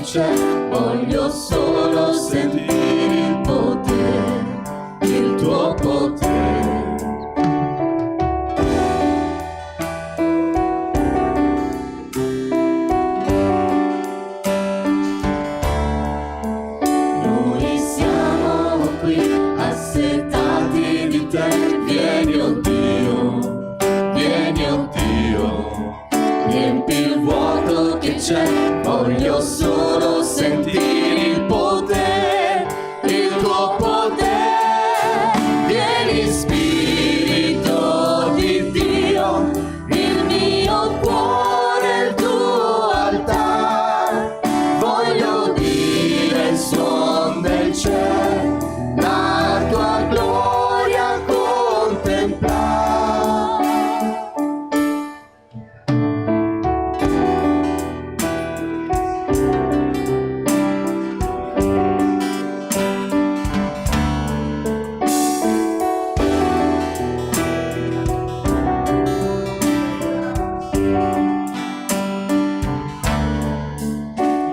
che c'è, voglio solo sentire il potere, il tuo potere. Noi siamo qui assetati di te, vieni oh Dio, riempi il vuoto che c'è, voglio solo sentire il potere, il tuo potere. Vieni Spirito di Dio, il mio cuore, il tuo altare, voglio udire il suon del cielo, la tua gloria contemplare.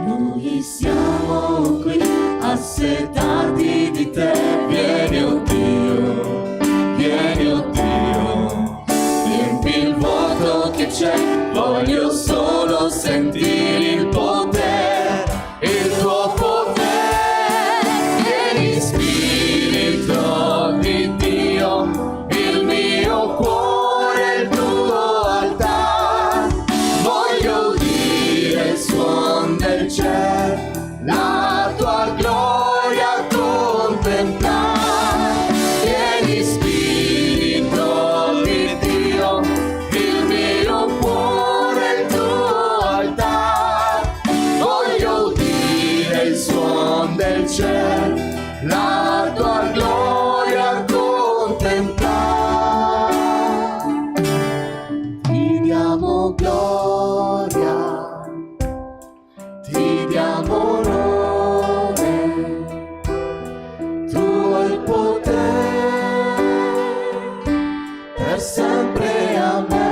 Noi siamo qui assetati di te, vieni oh Dio, riempi il vuoto che c'è, voglio solo sentire il potere, il tuo potere. Vieni Spirito di Dio, il mio cuore, il tuo altare, voglio udire il suon del cielo, la tua gloria contemplare. Vieni Spirito di Dio, il mio cuore, il tuo altare, voglio udire il suon del cielo, la tua gloria contemplare. Ti diamo gloria, ti diamo onore, tu hai il potere per sempre a me.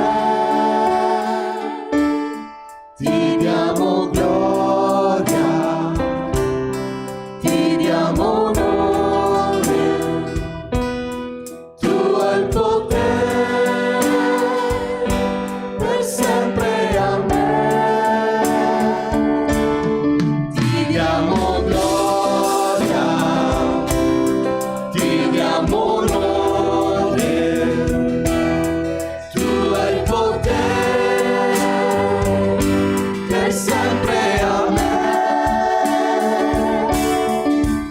Ti diamo gloria, ti diamo onore, tu hai il potere per sempre a me. Ti diamo gloria, ti diamo onore, tu hai il potere per sempre a me.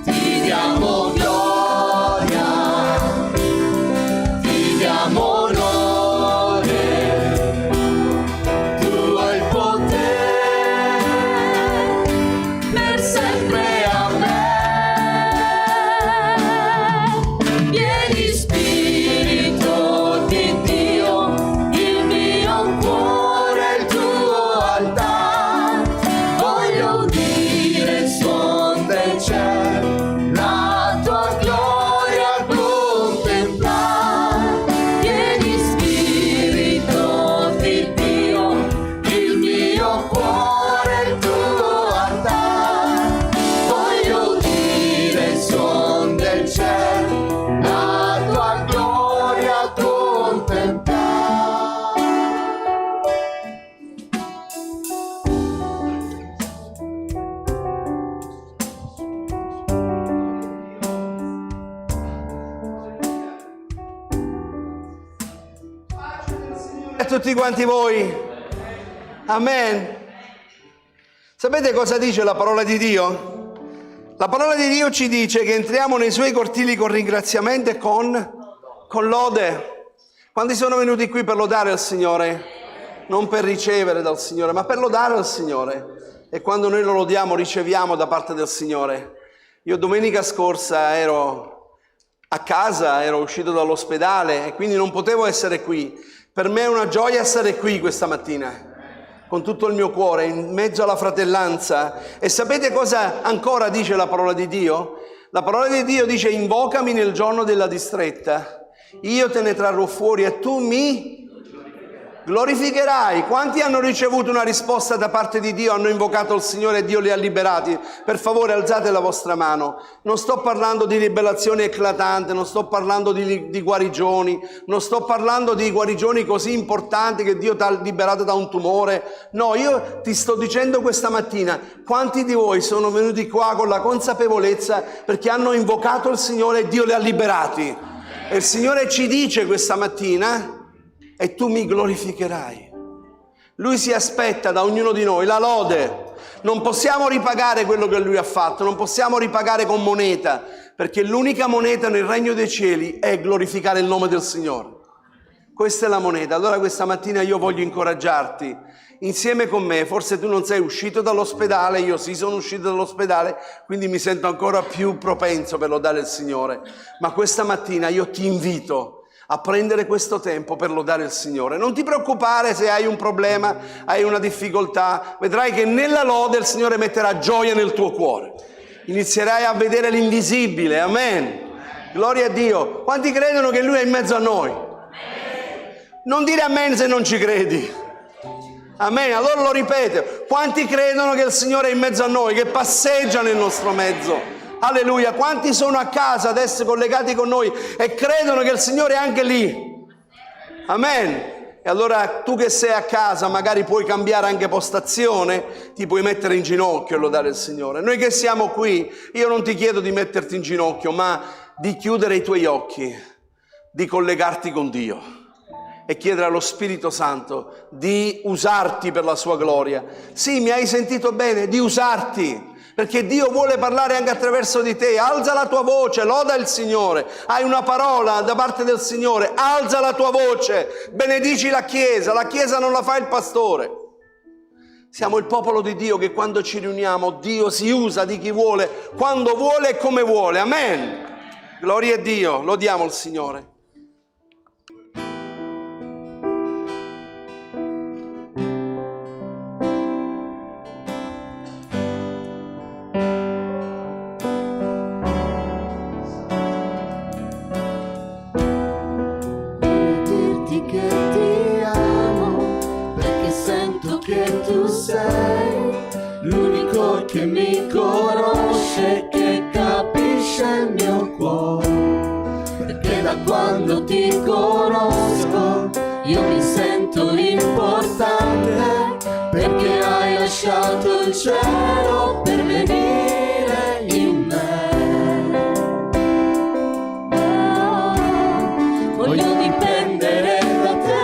Ti diamo gloria, ti diamo onore, tu hai il potere per sempre a me. Vieni Spirito di Dio, il mio cuore, il tuo altare, voglio udire il suon del cielo, la tua gloria contemplare. Vieni Spirito di Dio, il mio cuore, il tuo altare, voglio udire il suon del cielo, la tua gloria contemplare. A tutti quanti voi, amen. Sapete cosa dice la parola di Dio? La parola di Dio ci dice che entriamo nei suoi cortili con ringraziamento e con lode. Quanti sono venuti qui per lodare il Signore? Non per ricevere dal Signore, ma per lodare il Signore. E quando noi lo lodiamo riceviamo da parte del Signore. Io domenica scorsa ero a casa, ero uscito dall'ospedale e quindi non potevo essere qui. Per me è una gioia essere qui questa mattina, con tutto il mio cuore, in mezzo alla fratellanza. E sapete cosa ancora dice la parola di Dio? La parola di Dio dice: invocami nel giorno della distretta, io te ne trarrò fuori e tu mi Glorificherai. Quanti hanno ricevuto una risposta da parte di Dio, hanno invocato il Signore e Dio li ha liberati? Per favore alzate la vostra mano. Non sto parlando di rivelazioni eclatanti, non sto parlando di guarigioni, non sto parlando di guarigioni così importanti che Dio ti ha liberato da un tumore. No, io ti sto dicendo questa mattina, quanti di voi sono venuti qua con la consapevolezza perché hanno invocato il Signore e Dio li ha liberati? E il Signore ci dice questa mattina: e tu mi glorificherai. Lui si aspetta da ognuno di noi la lode. Non possiamo ripagare quello che Lui ha fatto, non possiamo ripagare con moneta, perché l'unica moneta nel regno dei cieli è glorificare il nome del Signore. Questa è la moneta. Allora questa mattina io voglio incoraggiarti insieme con me. Forse tu non sei uscito dall'ospedale, io sì sono uscito dall'ospedale, quindi mi sento ancora più propenso per lodare il Signore. Ma questa mattina io ti invito a prendere questo tempo per lodare il Signore. Non ti preoccupare se hai un problema, hai una difficoltà, vedrai che nella lode il Signore metterà gioia nel tuo cuore. Inizierai a vedere l'invisibile, amen. Gloria a Dio. Quanti credono che Lui è in mezzo a noi? Non dire amen se non ci credi. Amen, allora lo ripeto. Quanti credono che il Signore è in mezzo a noi, che passeggia nel nostro mezzo? Alleluia. Quanti sono a casa adesso collegati con noi e credono che il Signore è anche lì? Amen. E allora tu che sei a casa magari puoi cambiare anche postazione, ti puoi mettere in ginocchio e lodare il Signore. Noi che siamo qui, io non ti chiedo di metterti in ginocchio, ma di chiudere i tuoi occhi, di collegarti con Dio e chiedere allo Spirito Santo di usarti per la sua gloria. Sì, mi hai sentito bene? Di usarti. Perché Dio vuole parlare anche attraverso di te. Alza la tua voce, loda il Signore. Hai una parola da parte del Signore, alza la tua voce, benedici la Chiesa non la fa il pastore. Siamo il popolo di Dio che quando ci riuniamo Dio si usa di chi vuole, quando vuole e come vuole. Amen. Gloria a Dio, lodiamo il Signore. Che mi conosce, che capisce il mio cuore, perché da quando ti conosco io mi sento importante, perché hai lasciato il cielo per venire in me. Voglio dipendere da te,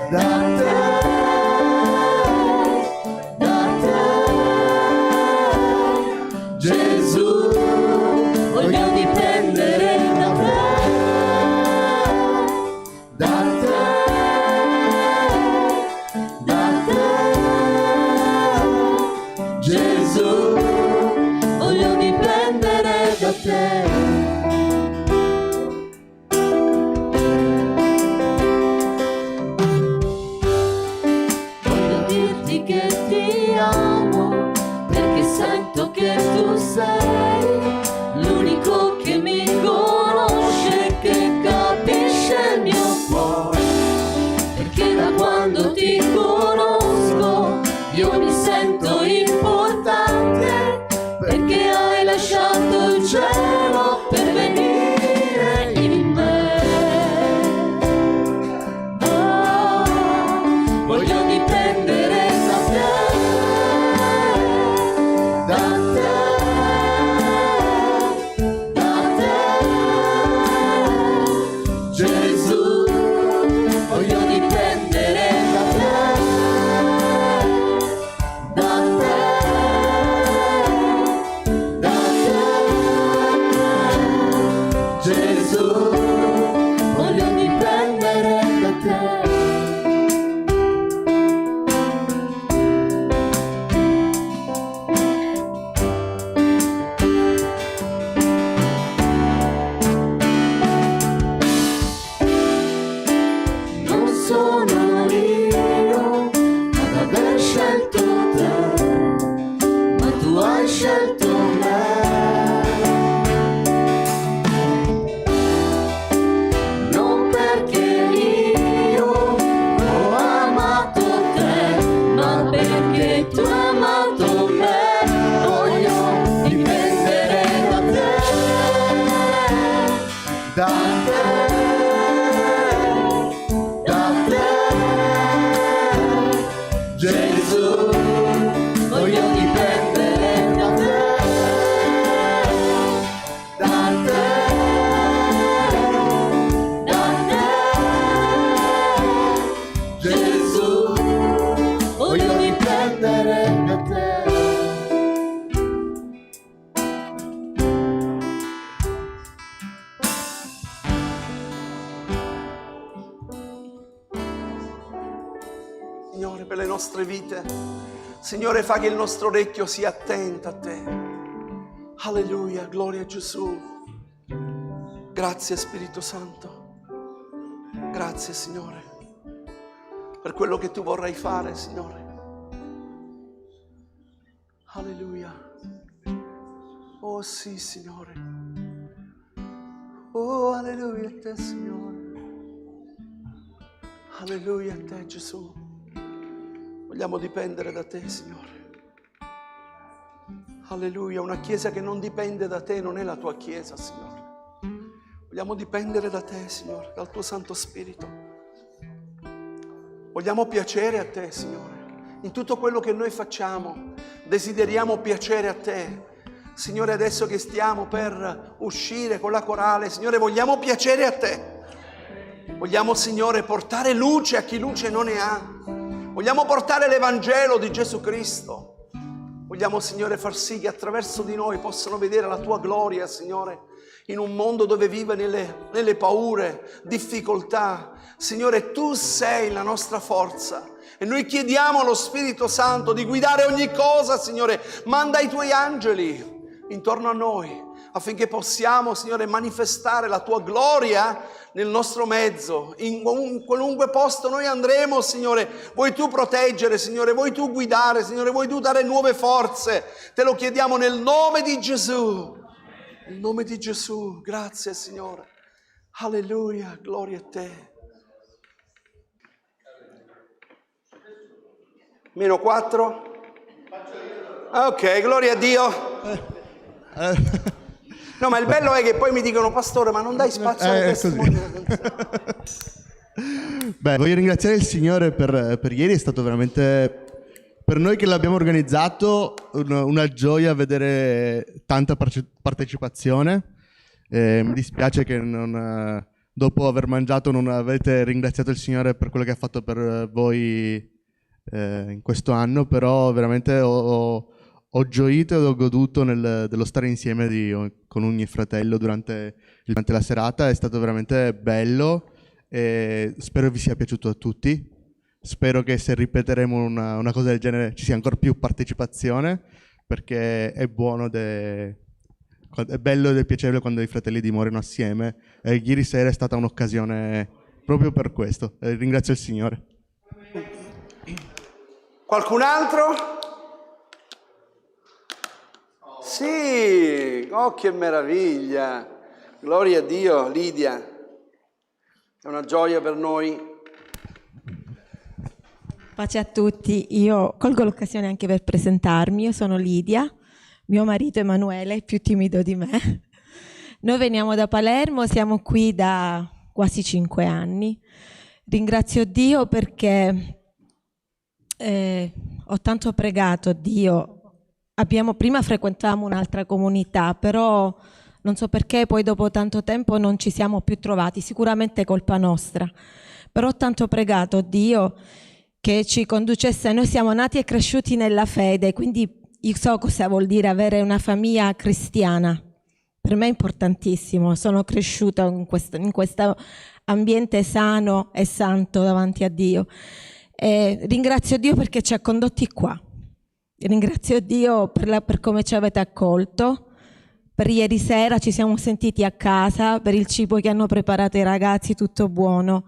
da te. Gesù, voglio dipendere da te, da te, da te. Gesù, voglio dipendere da te. Voglio dirti che ti amo, perché sento che tu sei l'unico che mi conosce, che capisce il mio cuore, perché da quando ti conosco io mi sento importante, perché hai lasciato il cielo per venire in me. Voglio dipendere da te, da te, Gesù, voglio dipendere da te, Gesù, voglio dipendere da te. Sono io ad aver scelto te, ma tu hai scelto me. Non perché io Signore, per le nostre vite. Signore, fa che il nostro orecchio sia attento a Te. Alleluia, gloria a Gesù. Grazie Spirito Santo. Grazie Signore, per quello che Tu vorrai fare, Signore. Alleluia. Oh sì, Signore. Oh, alleluia a Te, Signore. Alleluia a Te, Gesù. Vogliamo dipendere da Te, Signore. Alleluia. Una chiesa che non dipende da Te non è la Tua chiesa, Signore. Vogliamo dipendere da Te, Signore, dal Tuo Santo Spirito. Vogliamo piacere a Te, Signore. In tutto quello che noi facciamo, desideriamo piacere a Te. Signore, adesso che stiamo per uscire con la corale, Signore, vogliamo piacere a Te. Vogliamo, Signore, portare luce a chi luce non ne ha. Vogliamo portare l'Evangelo di Gesù Cristo. Vogliamo, Signore, far sì che attraverso di noi possano vedere la Tua gloria, Signore, in un mondo dove vive nelle paure, difficoltà. Signore, Tu sei la nostra forza. E noi chiediamo allo Spirito Santo di guidare ogni cosa, Signore. Manda i Tuoi angeli intorno a noi affinché possiamo, Signore, manifestare la Tua gloria nel nostro mezzo. In qualunque posto noi andremo, Signore, vuoi Tu proteggere, Signore, vuoi Tu guidare, Signore, vuoi Tu dare nuove forze. Te lo chiediamo nel nome di Gesù. Nel nome di Gesù. Grazie, Signore. Alleluia, gloria a Te. Meno 4. Ok, gloria a Dio. No, ma il bello è che poi mi dicono: pastore, ma non dai spazio alle testimonianze. Beh, voglio ringraziare il Signore per ieri. È stato veramente, per noi che l'abbiamo organizzato, una gioia vedere tanta partecipazione. Mi dispiace che dopo aver mangiato non avete ringraziato il Signore per quello che ha fatto per voi in questo anno, però veramente ho gioito ed ho goduto dello stare insieme con ogni fratello durante la serata. È stato veramente bello e spero vi sia piaciuto a tutti. Spero che se ripeteremo una cosa del genere ci sia ancora più partecipazione, perché è buono, è bello ed è piacevole quando i fratelli dimorano assieme. Ieri sera è stata un'occasione proprio per questo. Ringrazio il Signore. Qualcun altro? Sì, oh che meraviglia, gloria a Dio. Lidia, è una gioia per noi. Pace a tutti, io colgo l'occasione anche per presentarmi. Io sono Lidia, mio marito Emanuele è più timido di me. Noi veniamo da Palermo, siamo qui da quasi 5 anni. Ringrazio Dio perché ho tanto pregato Dio. Prima frequentavamo un'altra comunità, però non so perché poi dopo tanto tempo non ci siamo più trovati, sicuramente è colpa nostra. Però ho tanto pregato Dio che ci conducesse. Noi siamo nati e cresciuti nella fede, quindi io so cosa vuol dire avere una famiglia cristiana. Per me è importantissimo, sono cresciuta in questo ambiente sano e santo davanti a Dio. E ringrazio Dio perché ci ha condotti qua. Ringrazio Dio per come ci avete accolto, per ieri sera ci siamo sentiti a casa, per il cibo che hanno preparato i ragazzi, tutto buono.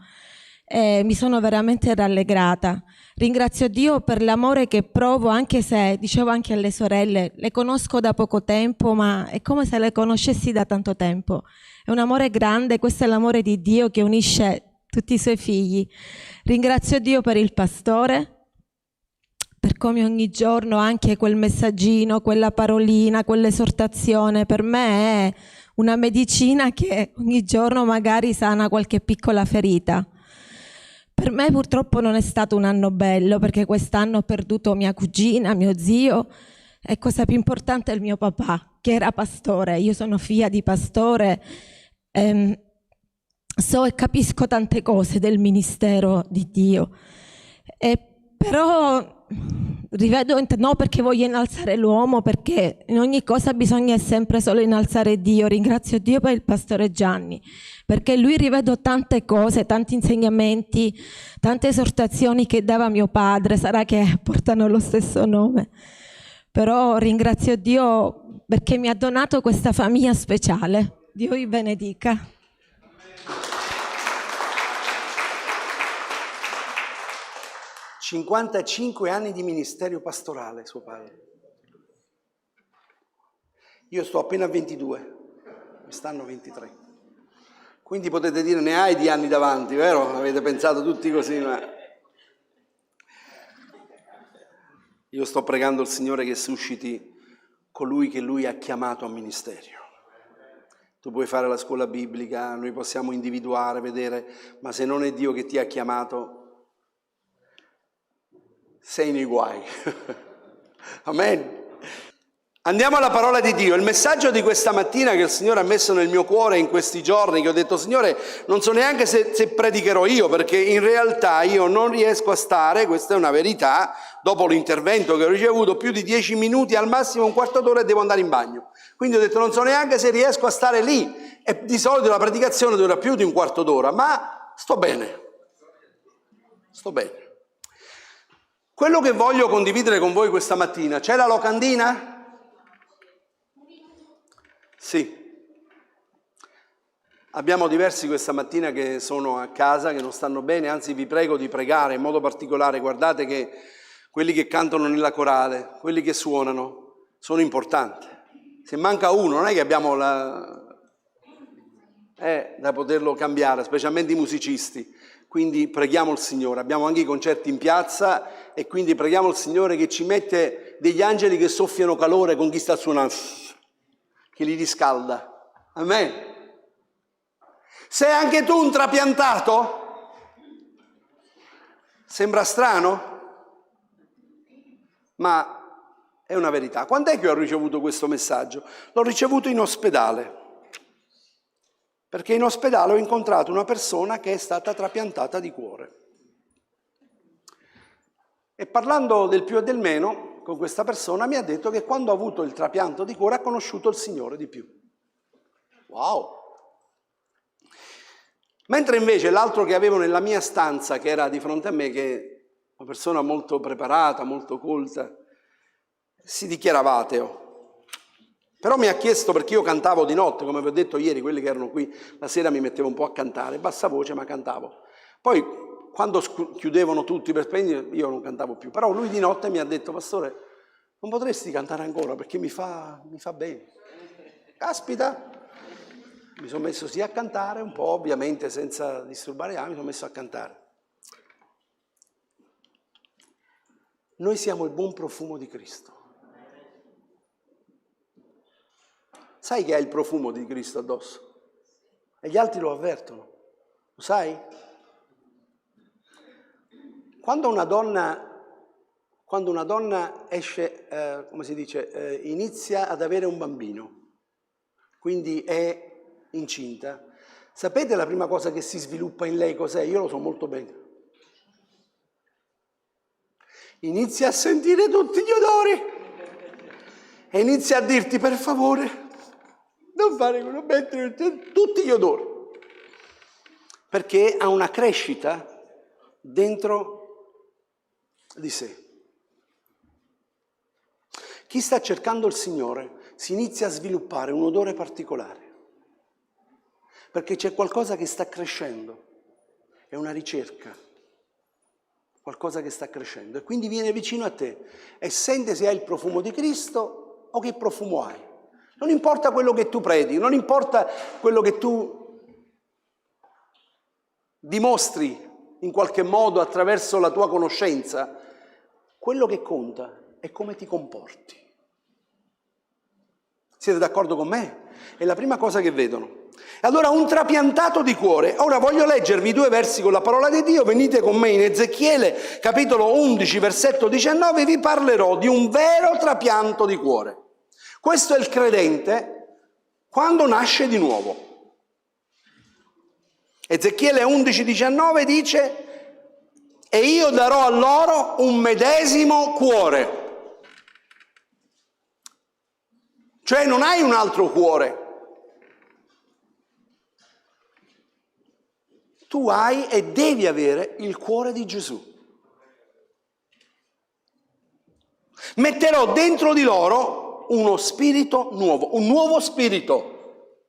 Mi sono veramente rallegrata. Ringrazio Dio per l'amore che provo, anche se, dicevo anche alle sorelle, le conosco da poco tempo, ma è come se le conoscessi da tanto tempo. È un amore grande, questo è l'amore di Dio che unisce tutti i suoi figli. Ringrazio Dio per il pastore, per come ogni giorno anche quel messaggino, quella parolina, quell'esortazione per me è una medicina che ogni giorno magari sana qualche piccola ferita. Per me purtroppo non è stato un anno bello, perché quest'anno ho perduto mia cugina, mio zio e cosa più importante il mio papà, che era pastore. Io sono figlia di pastore, so e capisco tante cose del ministero di Dio, però rivedo, no perché voglio innalzare l'uomo, perché in ogni cosa bisogna sempre solo innalzare Dio. Ringrazio Dio per il pastore Gianni, perché lui rivedo tante cose, tanti insegnamenti, tante esortazioni che dava mio padre, sarà che portano lo stesso nome. Però ringrazio Dio perché mi ha donato questa famiglia speciale. Dio vi benedica. 55 anni di ministero pastorale, suo padre. Io sto appena a 22, quest'anno 23. Quindi potete dire ne hai di anni davanti, vero? Avete pensato tutti così, ma... Io sto pregando il Signore che susciti colui che Lui ha chiamato a ministero. Tu puoi fare la scuola biblica, noi possiamo individuare, vedere, ma se non è Dio che ti ha chiamato, sei nei guai. Amen. Andiamo alla parola di Dio. Il messaggio di questa mattina che il Signore ha messo nel mio cuore in questi giorni, che ho detto, Signore, non so neanche se predicherò io, perché in realtà io non riesco a stare, questa è una verità, dopo l'intervento che ho ricevuto, più di 10 minuti, al massimo un quarto d'ora e devo andare in bagno. Quindi ho detto, non so neanche se riesco a stare lì. E di solito la predicazione dura più di un quarto d'ora, ma sto bene. Sto bene. Quello che voglio condividere con voi questa mattina, c'è la locandina? Sì. Abbiamo diversi questa mattina che sono a casa, che non stanno bene, anzi vi prego di pregare in modo particolare. Guardate che quelli che cantano nella corale, quelli che suonano, sono importanti. Se manca uno, non è che abbiamo da poterlo cambiare, specialmente i musicisti. Quindi preghiamo il Signore. Abbiamo anche i concerti in piazza e quindi preghiamo il Signore che ci mette degli angeli che soffiano calore con chi sta suonando, che li riscalda. Amen. Sei anche tu un trapiantato? Sembra strano? Ma è una verità. Quando è che ho ricevuto questo messaggio? L'ho ricevuto in ospedale. Perché in ospedale ho incontrato una persona che è stata trapiantata di cuore. E parlando del più e del meno con questa persona mi ha detto che quando ha avuto il trapianto di cuore ha conosciuto il Signore di più. Wow! Mentre invece l'altro che avevo nella mia stanza, che era di fronte a me, che è una persona molto preparata, molto colta, si dichiarava ateo. Però mi ha chiesto, perché io cantavo di notte, come vi ho detto ieri, quelli che erano qui, la sera mi mettevo un po' a cantare, bassa voce, ma cantavo. Poi, quando chiudevano tutti per spegnere, io non cantavo più. Però lui di notte mi ha detto, pastore, non potresti cantare ancora, perché mi fa bene. Caspita! Mi sono messo sì a cantare un po', ovviamente senza disturbare mi sono messo a cantare. Noi siamo il buon profumo di Cristo. Sai che hai il profumo di Cristo addosso? E gli altri lo avvertono. Lo sai? Quando una donna esce, inizia ad avere un bambino, quindi è incinta, sapete la prima cosa che si sviluppa in lei cos'è? Io lo so molto bene. Inizia a sentire tutti gli odori e inizia a dirti, per favore, non fare quello, mettere tutti gli odori, perché ha una crescita dentro di sé. Chi sta cercando il Signore si inizia a sviluppare un odore particolare, perché c'è qualcosa che sta crescendo, è una ricerca, qualcosa che sta crescendo, e quindi viene vicino a te e sente se hai il profumo di Cristo o che profumo hai. Non importa quello che tu predichi, non importa quello che tu dimostri in qualche modo attraverso la tua conoscenza, quello che conta è come ti comporti. Siete d'accordo con me? È la prima cosa che vedono. Allora, un trapiantato di cuore. Ora voglio leggervi 2 versi con la parola di Dio. Venite con me in Ezechiele, capitolo 11, versetto 19. Vi parlerò di un vero trapianto di cuore. Questo è il credente quando nasce di nuovo. Ezechiele 11, 19 dice: e io darò a loro un medesimo cuore. Cioè non hai un altro cuore. Tu hai e devi avere il cuore di Gesù. Metterò dentro di loro uno spirito nuovo, un nuovo spirito.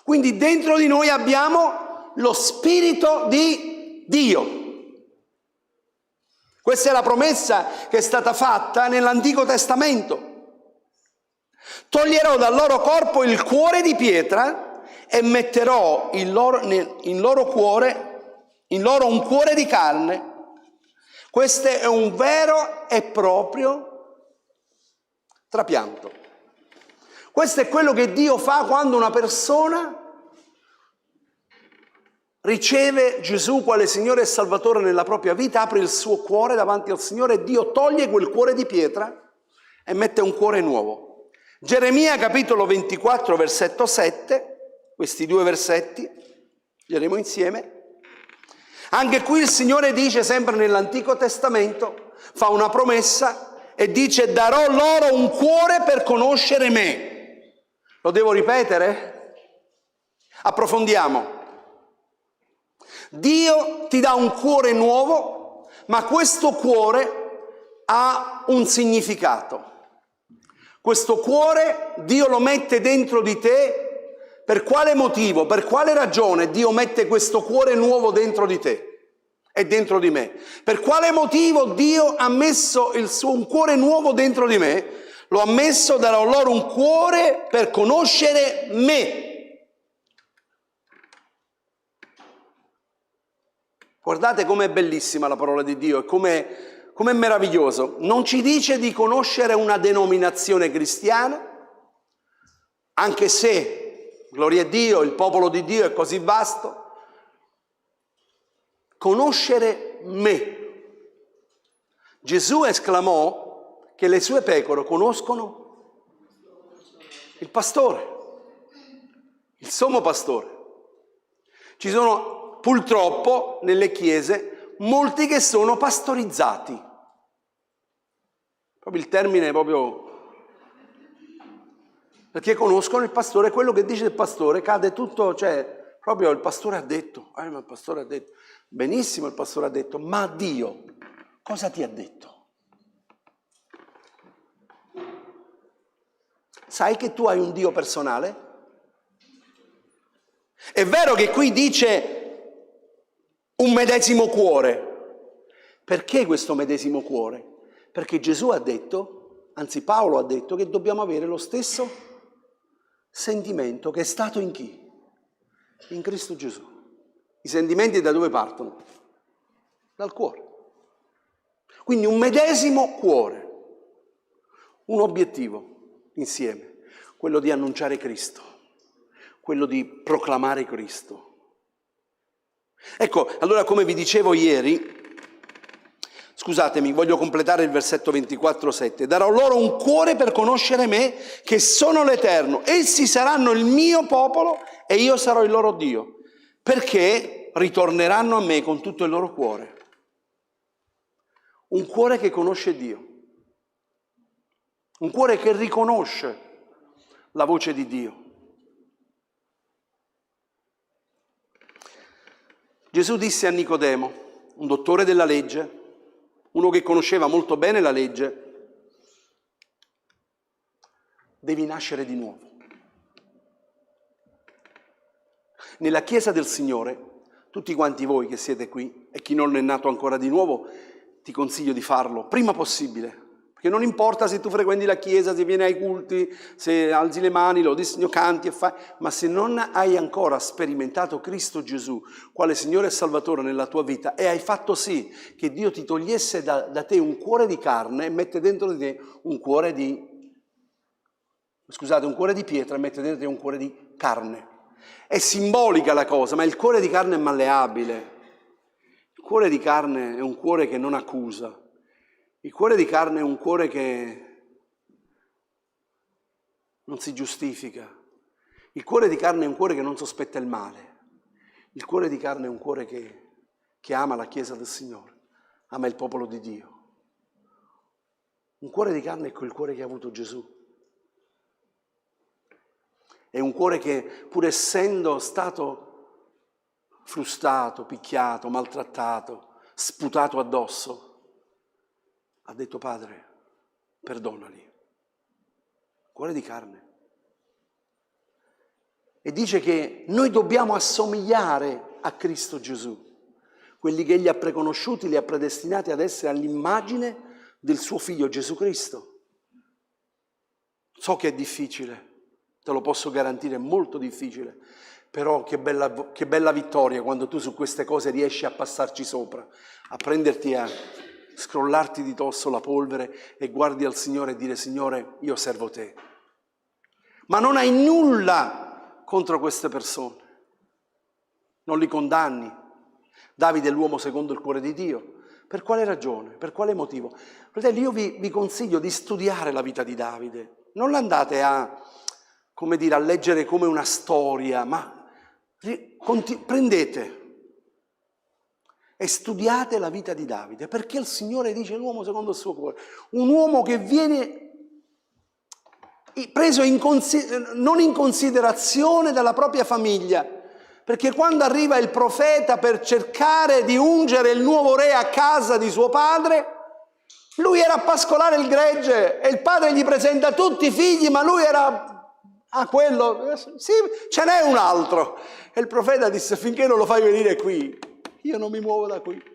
Quindi dentro di noi abbiamo lo spirito di Dio. Questa è la promessa che è stata fatta nell'Antico Testamento. Toglierò dal loro corpo il cuore di pietra e metterò in loro un cuore di carne. Questo è un vero e proprio trapianto. Questo è quello che Dio fa quando una persona riceve Gesù quale Signore e Salvatore nella propria vita, apre il suo cuore davanti al Signore e Dio toglie quel cuore di pietra e mette un cuore nuovo. Geremia capitolo 24 versetto 7, questi due versetti, leggeremo insieme. Anche qui il Signore dice, sempre nell'Antico Testamento, fa una promessa e dice: darò loro un cuore per conoscere me. Lo devo ripetere? Approfondiamo. Dio ti dà un cuore nuovo, ma questo cuore ha un significato. Questo cuore Dio lo mette dentro di te. Per quale motivo, per quale ragione Dio mette questo cuore nuovo dentro di te e dentro di me? Per quale motivo Dio ha messo un cuore nuovo dentro di me? Lo ha messo, darò loro un cuore per conoscere me. Guardate com'è bellissima la parola di Dio e com'è meraviglioso. Non ci dice di conoscere una denominazione cristiana, anche se, gloria a Dio, il popolo di Dio è così vasto. Conoscere me. Gesù esclamò che le sue pecore conoscono il pastore, il sommo pastore. Ci sono purtroppo nelle chiese molti che sono pastorizzati. Proprio il termine è proprio... perché conoscono il pastore, quello che dice il pastore cade tutto, cioè proprio il pastore ha detto, ma il pastore ha detto, benissimo il pastore ha detto, ma Dio cosa ti ha detto? Sai che tu hai un Dio personale? È vero che qui dice un medesimo cuore. Perché questo medesimo cuore? Perché Gesù ha detto, anzi Paolo ha detto, che dobbiamo avere lo stesso sentimento che è stato in chi? In Cristo Gesù. I sentimenti da dove partono? Dal cuore. Quindi un medesimo cuore, un obiettivo insieme, quello di annunciare Cristo, quello di proclamare Cristo. Ecco, allora come vi dicevo ieri, scusatemi, voglio completare il versetto 24:7. Darò loro un cuore per conoscere me, che sono l'Eterno. Essi saranno il mio popolo e io sarò il loro Dio, perché ritorneranno a me con tutto il loro cuore. Un cuore che conosce Dio, un cuore che riconosce la voce di Dio. Gesù disse a Nicodemo, un dottore della legge, uno che conosceva molto bene la legge: devi nascere di nuovo. Nella Chiesa del Signore, tutti quanti voi che siete qui e chi non è nato ancora di nuovo, ti consiglio di farlo prima possibile. Perché non importa se tu frequenti la Chiesa, se vieni ai culti, se alzi le mani, lo canti e fai, ma se non hai ancora sperimentato Cristo Gesù quale Signore e Salvatore nella tua vita e hai fatto sì che Dio ti togliesse da te un cuore di carne e mette dentro di te un cuore di pietra e mette dentro di te un cuore di carne. È simbolica la cosa, ma il cuore di carne è malleabile. Il cuore di carne è un cuore che non accusa. Il cuore di carne è un cuore che non si giustifica. Il cuore di carne è un cuore che non sospetta il male. Il cuore di carne è un cuore che ama la Chiesa del Signore. ama il popolo di Dio. Un cuore di carne è quel cuore che ha avuto Gesù. È un cuore che, pur essendo stato frustato, picchiato, maltrattato, sputato addosso, ha detto: Padre, perdonali. Cuore di carne. E dice che noi dobbiamo assomigliare a Cristo Gesù. Quelli che Egli ha preconosciuti li ha predestinati ad essere all'immagine del suo Figlio Gesù Cristo. So che è difficile, te lo posso garantire, è molto difficile, però che bella vittoria quando tu su queste cose riesci a passarci sopra, a prenderti, a scrollarti di dosso la polvere e guardi al Signore e dire: Signore, io servo te. Ma non hai nulla contro queste persone, non li condanni. Davide è l'uomo secondo il cuore di Dio. Per quale ragione? Per quale motivo? Fratelli, io vi consiglio di studiare la vita di Davide. Non l'andate a leggere come una storia, ma prendete e studiate la vita di Davide, perché il Signore dice l'uomo secondo il suo cuore. Un uomo che viene preso non in considerazione dalla propria famiglia, perché quando arriva il profeta per cercare di ungere il nuovo re a casa di suo padre, lui era a pascolare il gregge e il padre gli presenta tutti i figli, ma lui era quello, sì, ce n'è un altro. E il profeta disse: finché non lo fai venire qui, io non mi muovo da qui.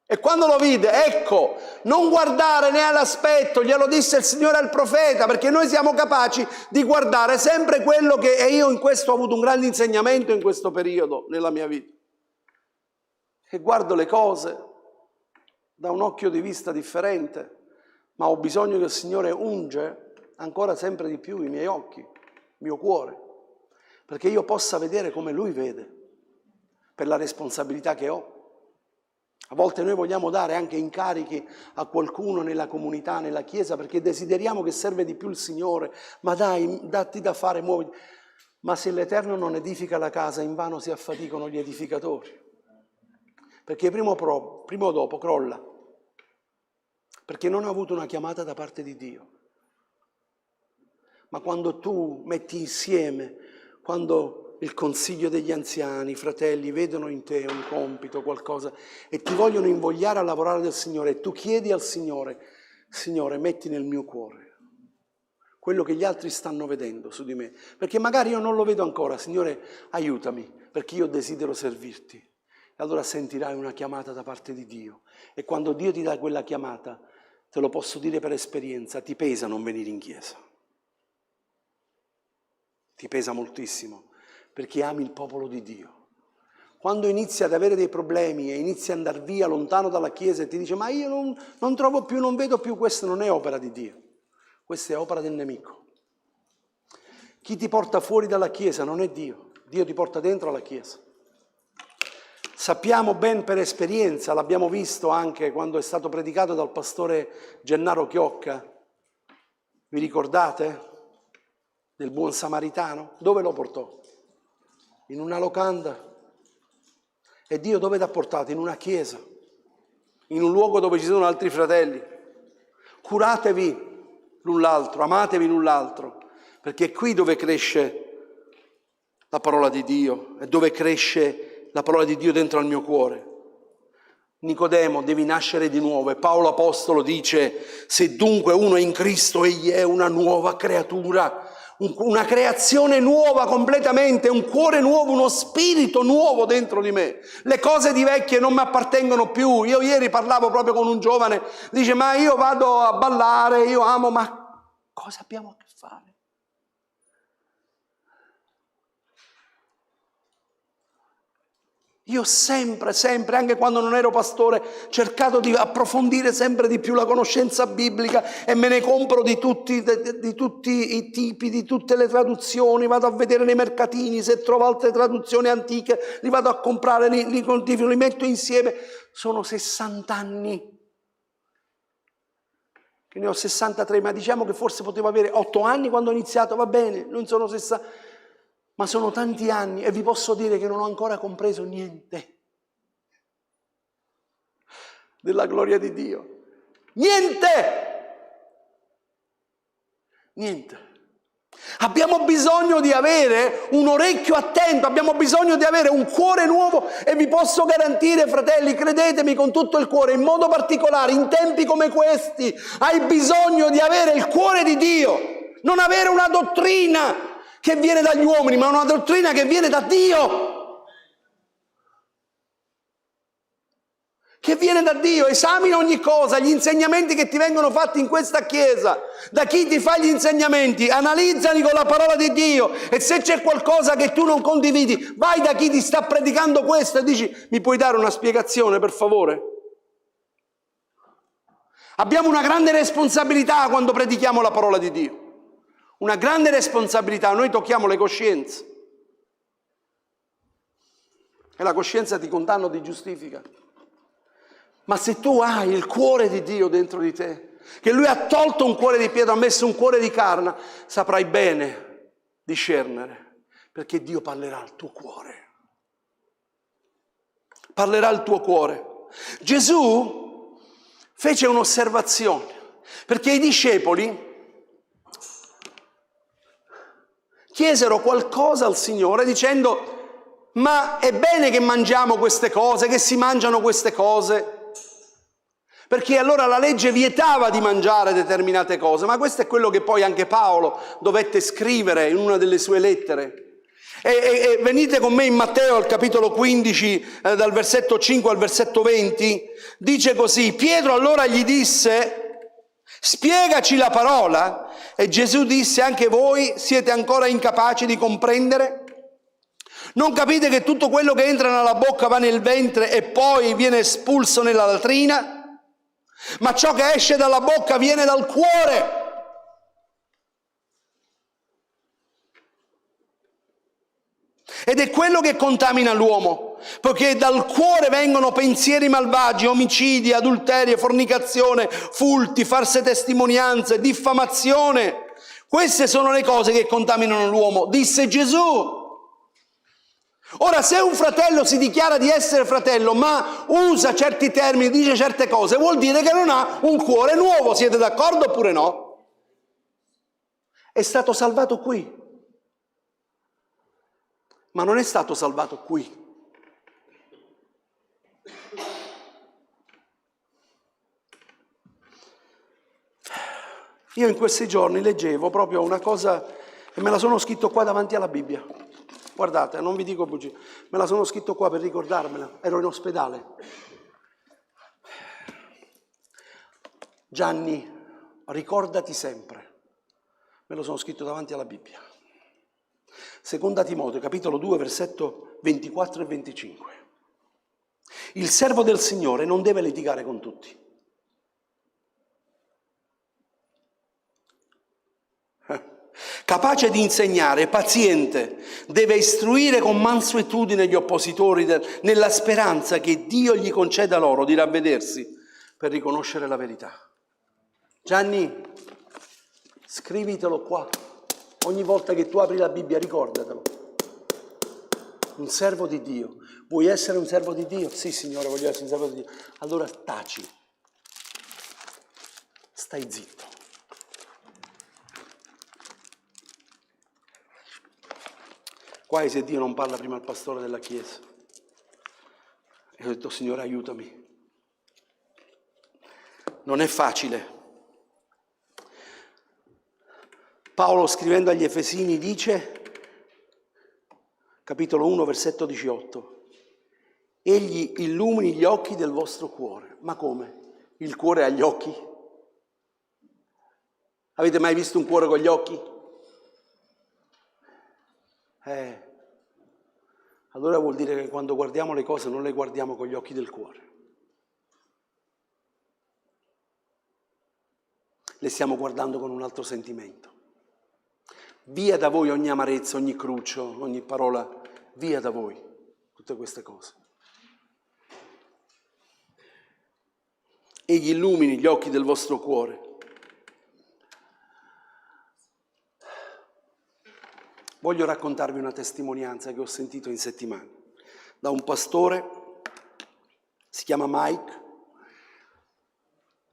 E quando lo vide, ecco, non guardare né all'aspetto, glielo disse il Signore al profeta, perché noi siamo capaci di guardare sempre quello che... E io in questo ho avuto un grande insegnamento in questo periodo, nella mia vita. E guardo le cose da un occhio di vista differente, ma ho bisogno che il Signore unge ancora sempre di più i miei occhi, il mio cuore, perché io possa vedere come Lui vede, per la responsabilità che ho. A volte noi vogliamo dare anche incarichi a qualcuno nella comunità, nella chiesa, perché desideriamo che serve di più il Signore. Ma dai, datti da fare, muoviti. Ma se l'Eterno non edifica la casa, invano si affaticano gli edificatori. Perché prima o dopo crolla. Perché non ha avuto una chiamata da parte di Dio. Ma quando tu metti insieme, quando il consiglio degli anziani, i fratelli, vedono in te un compito, qualcosa, e ti vogliono invogliare a lavorare del Signore, e tu chiedi al Signore: Signore, metti nel mio cuore quello che gli altri stanno vedendo su di me, perché magari io non lo vedo ancora. Signore, aiutami, perché io desidero servirti. E allora sentirai una chiamata da parte di Dio, e quando Dio ti dà quella chiamata, te lo posso dire per esperienza, ti pesa non venire in chiesa, ti pesa moltissimo, perché ami il popolo di Dio. Quando inizi ad avere dei problemi e inizi ad andare via lontano dalla chiesa e ti dice: ma io non trovo più, non vedo più, questa non è opera di Dio, questa è opera del nemico. Chi ti porta fuori dalla chiesa non è Dio, Dio ti porta dentro alla chiesa. Sappiamo ben per esperienza, l'abbiamo visto anche quando è stato predicato dal pastore Gennaro Chiocca, vi ricordate? Del buon samaritano? Dove lo portò? In una locanda. E Dio dove ti ha portato? In una chiesa, in un luogo dove ci sono altri fratelli. Curatevi l'un l'altro, amatevi l'un l'altro, perché è qui dove cresce la parola di Dio, è dove cresce la parola di Dio dentro al mio cuore. Nicodemo, devi nascere di nuovo, e Paolo Apostolo dice: se dunque uno è in Cristo, egli è una nuova creatura. Una creazione nuova completamente, un cuore nuovo, uno spirito nuovo dentro di me. Le cose di vecchie non mi appartengono più. Io ieri parlavo proprio con un giovane, dice: ma io vado a ballare, io amo, ma cosa abbiamo a che fare? Io sempre, anche quando non ero pastore, ho cercato di approfondire sempre di più la conoscenza biblica, e me ne compro di tutti i tipi, di tutte le traduzioni, vado a vedere nei mercatini se trovo altre traduzioni antiche, li vado a comprare, li metto insieme. Sono 60 anni, che ne ho 63, ma diciamo che forse potevo avere 8 anni quando ho iniziato, va bene, non sono 60. Ma sono tanti anni e vi posso dire che non ho ancora compreso niente. della gloria di Dio. Niente! Niente. Abbiamo bisogno di avere un orecchio attento, abbiamo bisogno di avere un cuore nuovo e vi posso garantire, fratelli, credetemi con tutto il cuore, in modo particolare in tempi come questi, hai bisogno di avere il cuore di Dio, non avere una dottrina che viene dagli uomini, ma una dottrina che viene da Dio. Che viene da Dio, esamina ogni cosa, gli insegnamenti che ti vengono fatti in questa chiesa, da chi ti fa gli insegnamenti, analizzali con la parola di Dio e se c'è qualcosa che tu non condividi, vai da chi ti sta predicando questo e dici: mi puoi dare una spiegazione per favore? Abbiamo una grande responsabilità quando predichiamo la parola di Dio, una grande responsabilità, noi tocchiamo le coscienze e la coscienza ti condanna o ti giustifica. Ma se tu hai il cuore di Dio dentro di te, che Lui ha tolto un cuore di pietra, ha messo un cuore di carne, saprai bene discernere, perché Dio parlerà al tuo cuore. Parlerà al tuo cuore. Gesù fece un'osservazione, perché i discepoli chiesero qualcosa al Signore dicendo: ma è bene che mangiamo queste cose, che si mangiano queste cose? Perché allora la legge vietava di mangiare determinate cose, ma questo è quello che poi anche Paolo dovette scrivere in una delle sue lettere. E venite con me in Matteo al capitolo 15, dal versetto 5 al versetto 20, dice così: Pietro allora gli disse: spiegaci la parola. E Gesù disse: anche voi siete ancora incapaci di comprendere? Non capite che tutto quello che entra nella bocca va nel ventre e poi viene espulso nella latrina? Ma ciò che esce dalla bocca viene dal cuore. Ed è quello che contamina l'uomo, perché dal cuore vengono pensieri malvagi, omicidi, adulterio, fornicazione, furti, false testimonianze, diffamazione. Queste sono le cose che contaminano l'uomo, disse Gesù. Ora, se un fratello si dichiara di essere fratello, ma usa certi termini, dice certe cose, vuol dire che non ha un cuore nuovo. Siete d'accordo oppure no? È stato salvato qui, ma non è stato salvato qui. Io in questi giorni leggevo proprio una cosa e me la sono scritto qua davanti alla Bibbia. Guardate, non vi dico bugie, me la sono scritto qua per ricordarmela, ero in ospedale. Gianni, ricordati sempre, me lo sono scritto davanti alla Bibbia. Seconda Timoteo, capitolo 2, versetto 24 e 25. Il servo del Signore non deve litigare con tutti. Capace di insegnare, paziente, deve istruire con mansuetudine gli oppositori nella speranza che Dio gli conceda loro di ravvedersi per riconoscere la verità. Gianni, scrivitelo qua. Ogni volta che tu apri la Bibbia, ricordatelo. Un servo di Dio. Vuoi essere un servo di Dio? Sì, Signore, voglio essere un servo di Dio. Allora taci. Stai zitto. Qua se Dio non parla prima al pastore della chiesa. E ho detto: Signore, aiutami. Non è facile. Paolo, scrivendo agli Efesini, dice, capitolo 1, versetto 18, egli illumini gli occhi del vostro cuore. Ma come? Il cuore ha gli occhi? Avete mai visto un cuore con gli occhi? Allora vuol dire che quando guardiamo le cose non le guardiamo con gli occhi del cuore. Le stiamo guardando con un altro sentimento. Via da voi ogni amarezza, ogni cruccio, ogni parola, via da voi tutte queste cose. Egli illumini gli occhi del vostro cuore. Voglio raccontarvi una testimonianza che ho sentito in settimana da un pastore, si chiama Mike,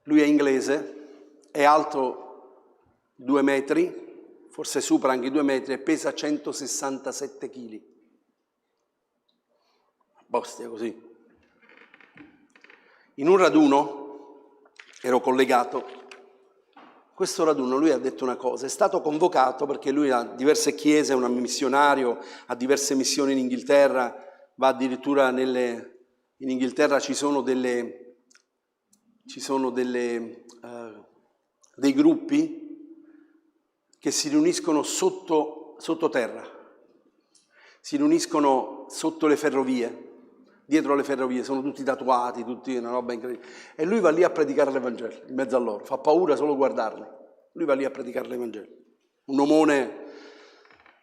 Lui è inglese, è alto 2 metri, forse supera anche i 2 metri, e pesa 167 kg. Bestia così. In un raduno, ero collegato, questo raduno lui ha detto una cosa, è stato convocato perché lui ha diverse chiese, è un missionario, ha diverse missioni in Inghilterra, va addirittura in Inghilterra ci sono dei gruppi che si riuniscono sottoterra, si riuniscono sotto le ferrovie, dietro le ferrovie, sono tutti tatuati, tutti una roba incredibile. E lui va lì a predicare l'Evangelo, in mezzo a loro. Fa paura solo guardarli. Lui va lì a predicare l'Evangelo. Un omone,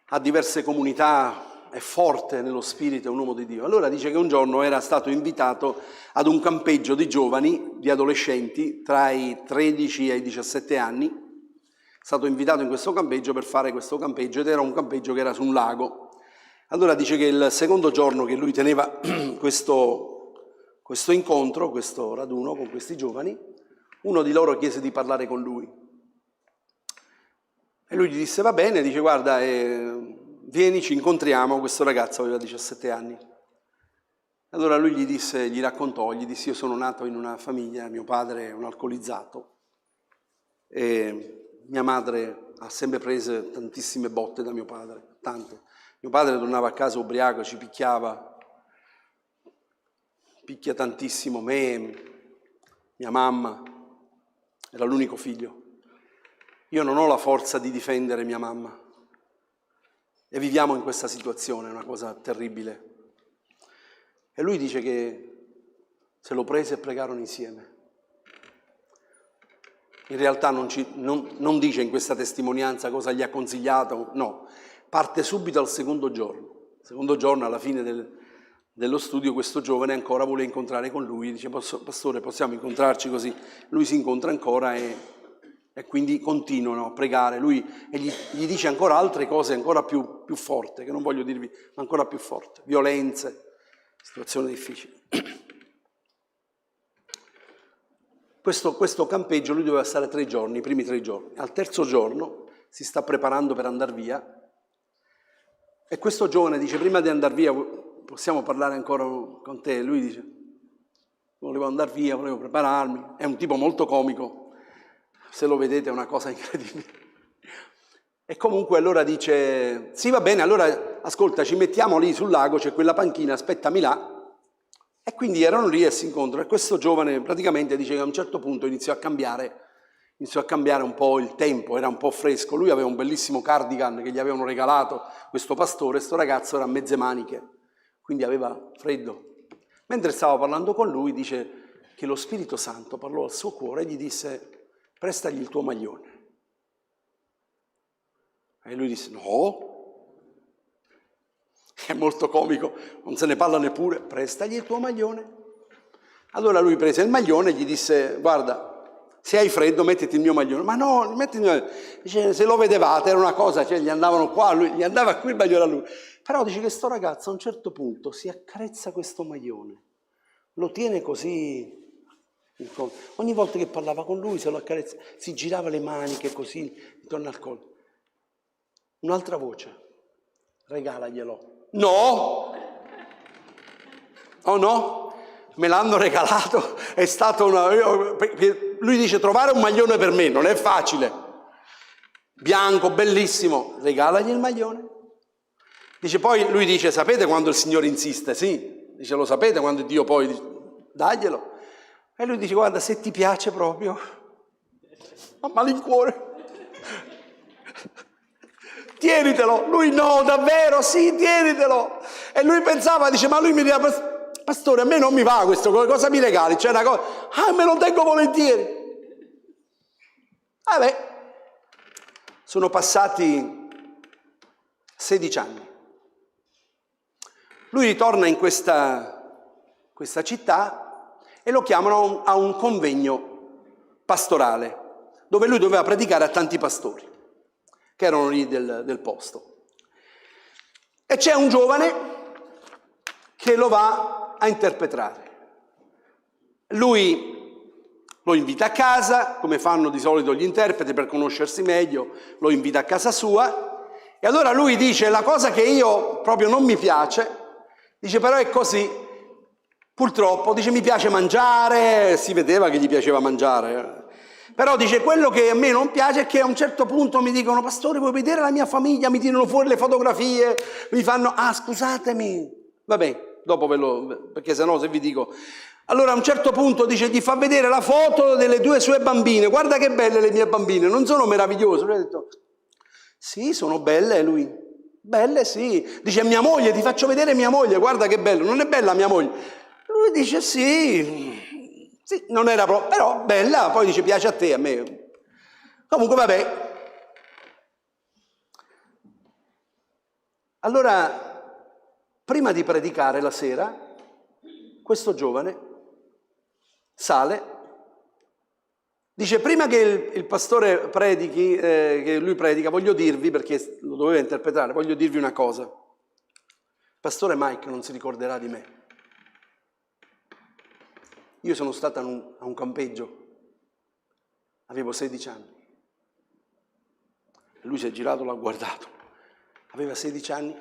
ha diverse comunità, è forte nello spirito, è un uomo di Dio. Allora dice che un giorno era stato invitato ad un campeggio di giovani, di adolescenti, tra i 13 e i 17 anni. È stato invitato in questo campeggio per fare questo campeggio, ed era un campeggio che era su un lago. Allora dice che il secondo giorno che lui teneva questo incontro, questo raduno con questi giovani, uno di loro chiese di parlare con lui. E lui gli disse, va bene, dice, guarda, vieni, ci incontriamo. Questo ragazzo aveva 17 anni. Allora lui gli raccontò, gli disse, io sono nato in una famiglia, mio padre è un alcolizzato, e mia madre ha sempre preso tantissime botte da mio padre, tante. Mio padre tornava a casa ubriaco, ci picchiava, picchia tantissimo me, mia mamma, era l'unico figlio. Io non ho la forza di difendere mia mamma e viviamo in questa situazione, è una cosa terribile. E lui dice che se lo prese e pregarono insieme. In realtà non dice in questa testimonianza cosa gli ha consigliato, no. Parte subito al secondo giorno. Il secondo giorno, alla fine dello studio, questo giovane ancora vuole incontrare con lui. Dice, pastore, possiamo incontrarci così? Lui si incontra ancora e quindi continuano a pregare. Lui gli dice ancora altre cose ancora più forti, che non voglio dirvi, ma ancora più forti. Violenze, situazioni difficili. Questo campeggio lui doveva stare 3 giorni, i primi 3 giorni. Al terzo giorno si sta preparando per andare via. E questo giovane dice, prima di andare via, possiamo parlare ancora con te? Lui dice, volevo andare via, volevo prepararmi. È un tipo molto comico, se lo vedete è una cosa incredibile. E comunque allora dice, sì va bene, allora ascolta, ci mettiamo lì sul lago, c'è quella panchina, aspettami là. E quindi erano lì e si incontrano. E questo giovane praticamente dice che a un certo punto iniziò a cambiare un po' il tempo, era un po' fresco. Lui aveva un bellissimo cardigan che gli avevano regalato questo pastore, sto ragazzo era a mezze maniche, quindi aveva freddo. Mentre stava parlando con lui, dice che lo Spirito Santo parlò al suo cuore e gli disse, prestagli il tuo maglione. E lui disse, no, è molto comico, non se ne parla neppure, prestagli il tuo maglione. Allora lui prese il maglione e gli disse, guarda, se hai freddo mettiti il mio maglione. Ma no, mettiti il mio maglione. Dice, se lo vedevate era una cosa, cioè gli andavano qua, gli andava qui il maglione a lui. Però dice che sto ragazzo a un certo punto si accarezza questo maglione, lo tiene così, ogni volta che parlava con lui se lo accarezza, si girava le maniche così intorno al collo. Un'altra voce, regalaglielo. No! Oh no? Me l'hanno regalato, è stato lui dice trovare un maglione per me non è facile, bianco, bellissimo, regalagli il maglione. Dice poi, lui dice, sapete quando il Signore insiste? Sì, dice, lo sapete quando Dio poi dice, daglielo. E lui dice, guarda, se ti piace proprio, a malincuore, tienitelo. Lui no, davvero, sì, tienitelo. E lui pensava, dice, ma lui mi diceva, pastore, a me non mi va questo, cosa mi regali? C'è una cosa, me lo tengo volentieri. Vabbè, sono passati 16 anni. Lui ritorna in questa città e lo chiamano a un convegno pastorale, dove lui doveva predicare a tanti pastori che erano lì del posto. E c'è un giovane che lo va a interpretare. Lui Lo invita a casa, come fanno di solito gli interpreti per conoscersi meglio, lo invita a casa sua e allora lui dice la cosa che io proprio non mi piace, dice però è così, purtroppo, dice mi piace mangiare, si vedeva che gli piaceva mangiare, però dice quello che a me non piace è che a un certo punto mi dicono pastore vuoi vedere la mia famiglia, mi tirano fuori le fotografie, mi fanno scusatemi, vabbè dopo perché sennò se vi dico... Allora a un certo punto dice gli fa vedere la foto delle 2 sue bambine, guarda che belle le mie bambine, non sono meravigliose? Lui ha detto sì, sono belle, e lui belle sì, dice mia moglie, ti faccio vedere mia moglie, guarda che bello, non è bella mia moglie? Lui dice sì, non era proprio, però bella, poi dice piace a te, a me. Comunque vabbè. Allora, prima di predicare la sera, questo giovane sale, dice prima che il pastore predichi, che lui predica, voglio dirvi, perché lo doveva interpretare, voglio dirvi una cosa. Il pastore Mike non si ricorderà di me. Io sono stato a un campeggio, avevo 16 anni. E lui si è girato, l'ha guardato. Aveva 16 anni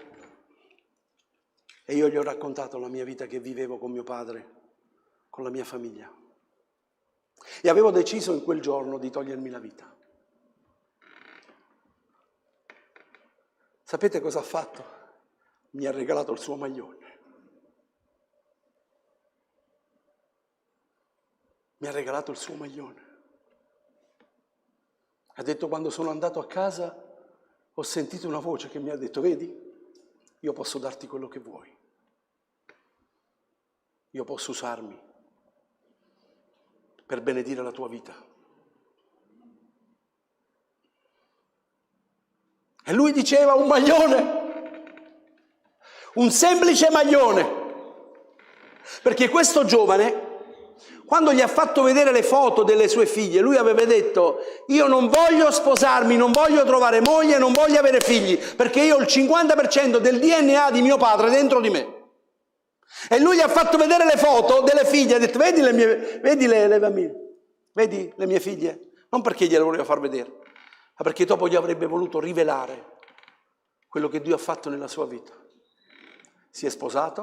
e io gli ho raccontato la mia vita che vivevo con mio padre, con la mia famiglia. E avevo deciso in quel giorno di togliermi la vita. Sapete cosa ha fatto? Mi ha regalato il suo maglione. Mi ha regalato il suo maglione. Ha detto quando sono andato a casa ho sentito una voce che mi ha detto vedi, io posso darti quello che vuoi. Io posso usarmi per benedire la tua vita. E lui diceva un maglione, un semplice maglione, perché questo giovane, quando gli ha fatto vedere le foto delle sue figlie, lui aveva detto io non voglio sposarmi, non voglio trovare moglie, non voglio avere figli, perché io ho il 50% del DNA di mio padre dentro di me. E lui gli ha fatto vedere le foto delle figlie, ha detto vedi le bambine, vedi le mie figlie? Non perché gliele voleva far vedere, ma perché dopo gli avrebbe voluto rivelare quello che Dio ha fatto nella sua vita. Si è sposato,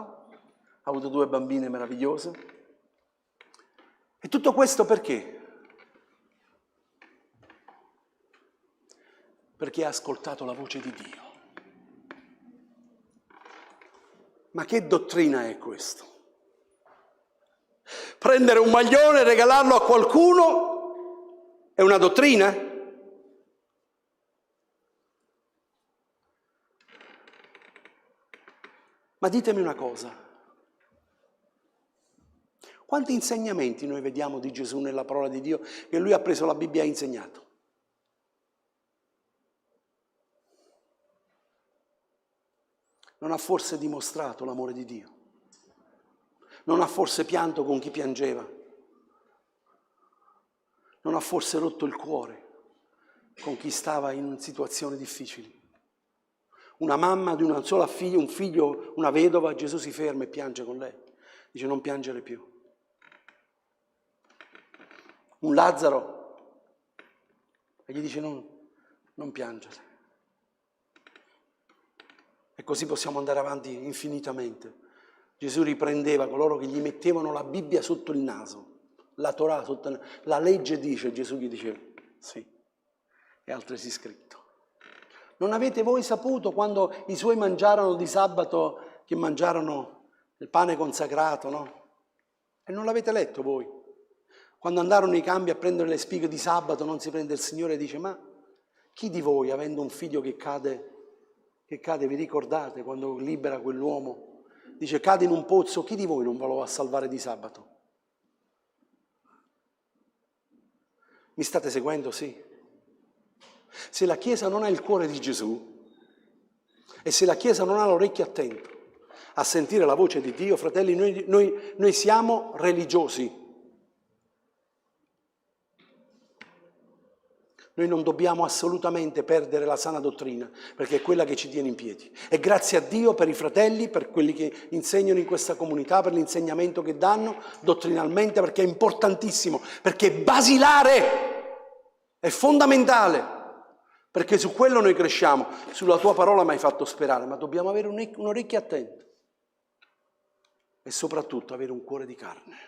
ha avuto 2 bambine meravigliose. E tutto questo perché? Perché ha ascoltato la voce di Dio. Ma che dottrina è questo? Prendere un maglione e regalarlo a qualcuno è una dottrina? Ma ditemi una cosa. Quanti insegnamenti noi vediamo di Gesù nella parola di Dio che lui ha preso la Bibbia e ha insegnato? Non ha forse dimostrato l'amore di Dio? Non ha forse pianto con chi piangeva? Non ha forse rotto il cuore con chi stava in situazioni difficili? Una mamma di una sola figlia, un figlio, una vedova, Gesù si ferma e piange con lei. Dice non piangere più. Un Lazzaro e gli dice non piangere. E così possiamo andare avanti infinitamente. Gesù riprendeva coloro che gli mettevano la Bibbia sotto il naso, la Torah sotto il naso. La legge dice, Gesù gli diceva, sì, è altresì scritto. Non avete voi saputo quando i suoi mangiarono di sabato, che mangiarono il pane consacrato, no? E non l'avete letto voi? Quando andarono i campi a prendere le spighe di sabato, non si prende il Signore e dice, ma chi di voi, avendo un figlio che cade, vi ricordate quando libera quell'uomo? Dice, cade in un pozzo, chi di voi non voleva salvare di sabato? Mi state seguendo? Sì. Se la Chiesa non ha il cuore di Gesù e se la Chiesa non ha l'orecchio attento a sentire la voce di Dio, fratelli, noi siamo religiosi. Noi non dobbiamo assolutamente perdere la sana dottrina, perché è quella che ci tiene in piedi. E grazie a Dio per i fratelli, per quelli che insegnano in questa comunità, per l'insegnamento che danno dottrinalmente, perché è importantissimo, perché è basilare, è fondamentale, perché su quello noi cresciamo. Sulla tua parola mi hai fatto sperare, ma dobbiamo avere un'orecchia attenta e soprattutto avere un cuore di carne.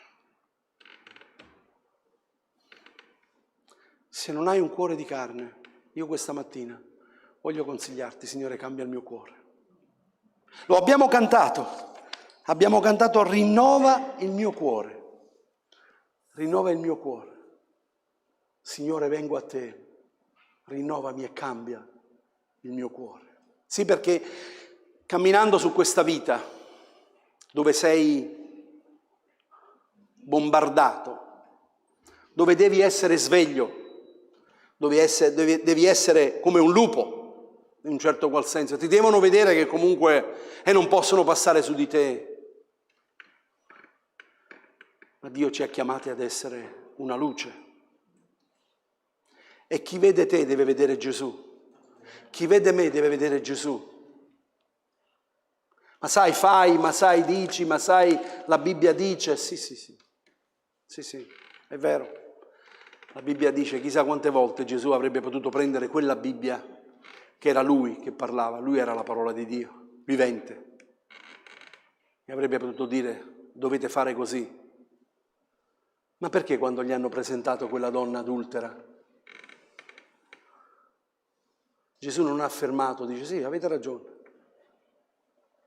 Se non hai un cuore di carne, io questa mattina voglio consigliarti, Signore, cambia il mio cuore. Lo abbiamo cantato rinnova il mio cuore, rinnova il mio cuore. Signore, vengo a te, rinnovami e cambia il mio cuore. Sì, perché camminando su questa vita, dove sei bombardato, dove devi essere sveglio, devi essere come un lupo, in un certo qual senso. Ti devono vedere che comunque non possono passare su di te. Ma Dio ci ha chiamati ad essere una luce. E chi vede te deve vedere Gesù. Chi vede me deve vedere Gesù. Ma sai, fai, ma sai, dici, ma sai, la Bibbia dice. Sì, è vero. La Bibbia dice, chissà quante volte Gesù avrebbe potuto prendere quella Bibbia che era Lui che parlava, Lui era la parola di Dio, vivente, e avrebbe potuto dire, dovete fare così. Ma perché quando gli hanno presentato quella donna adultera, Gesù non ha affermato, dice sì, avete ragione,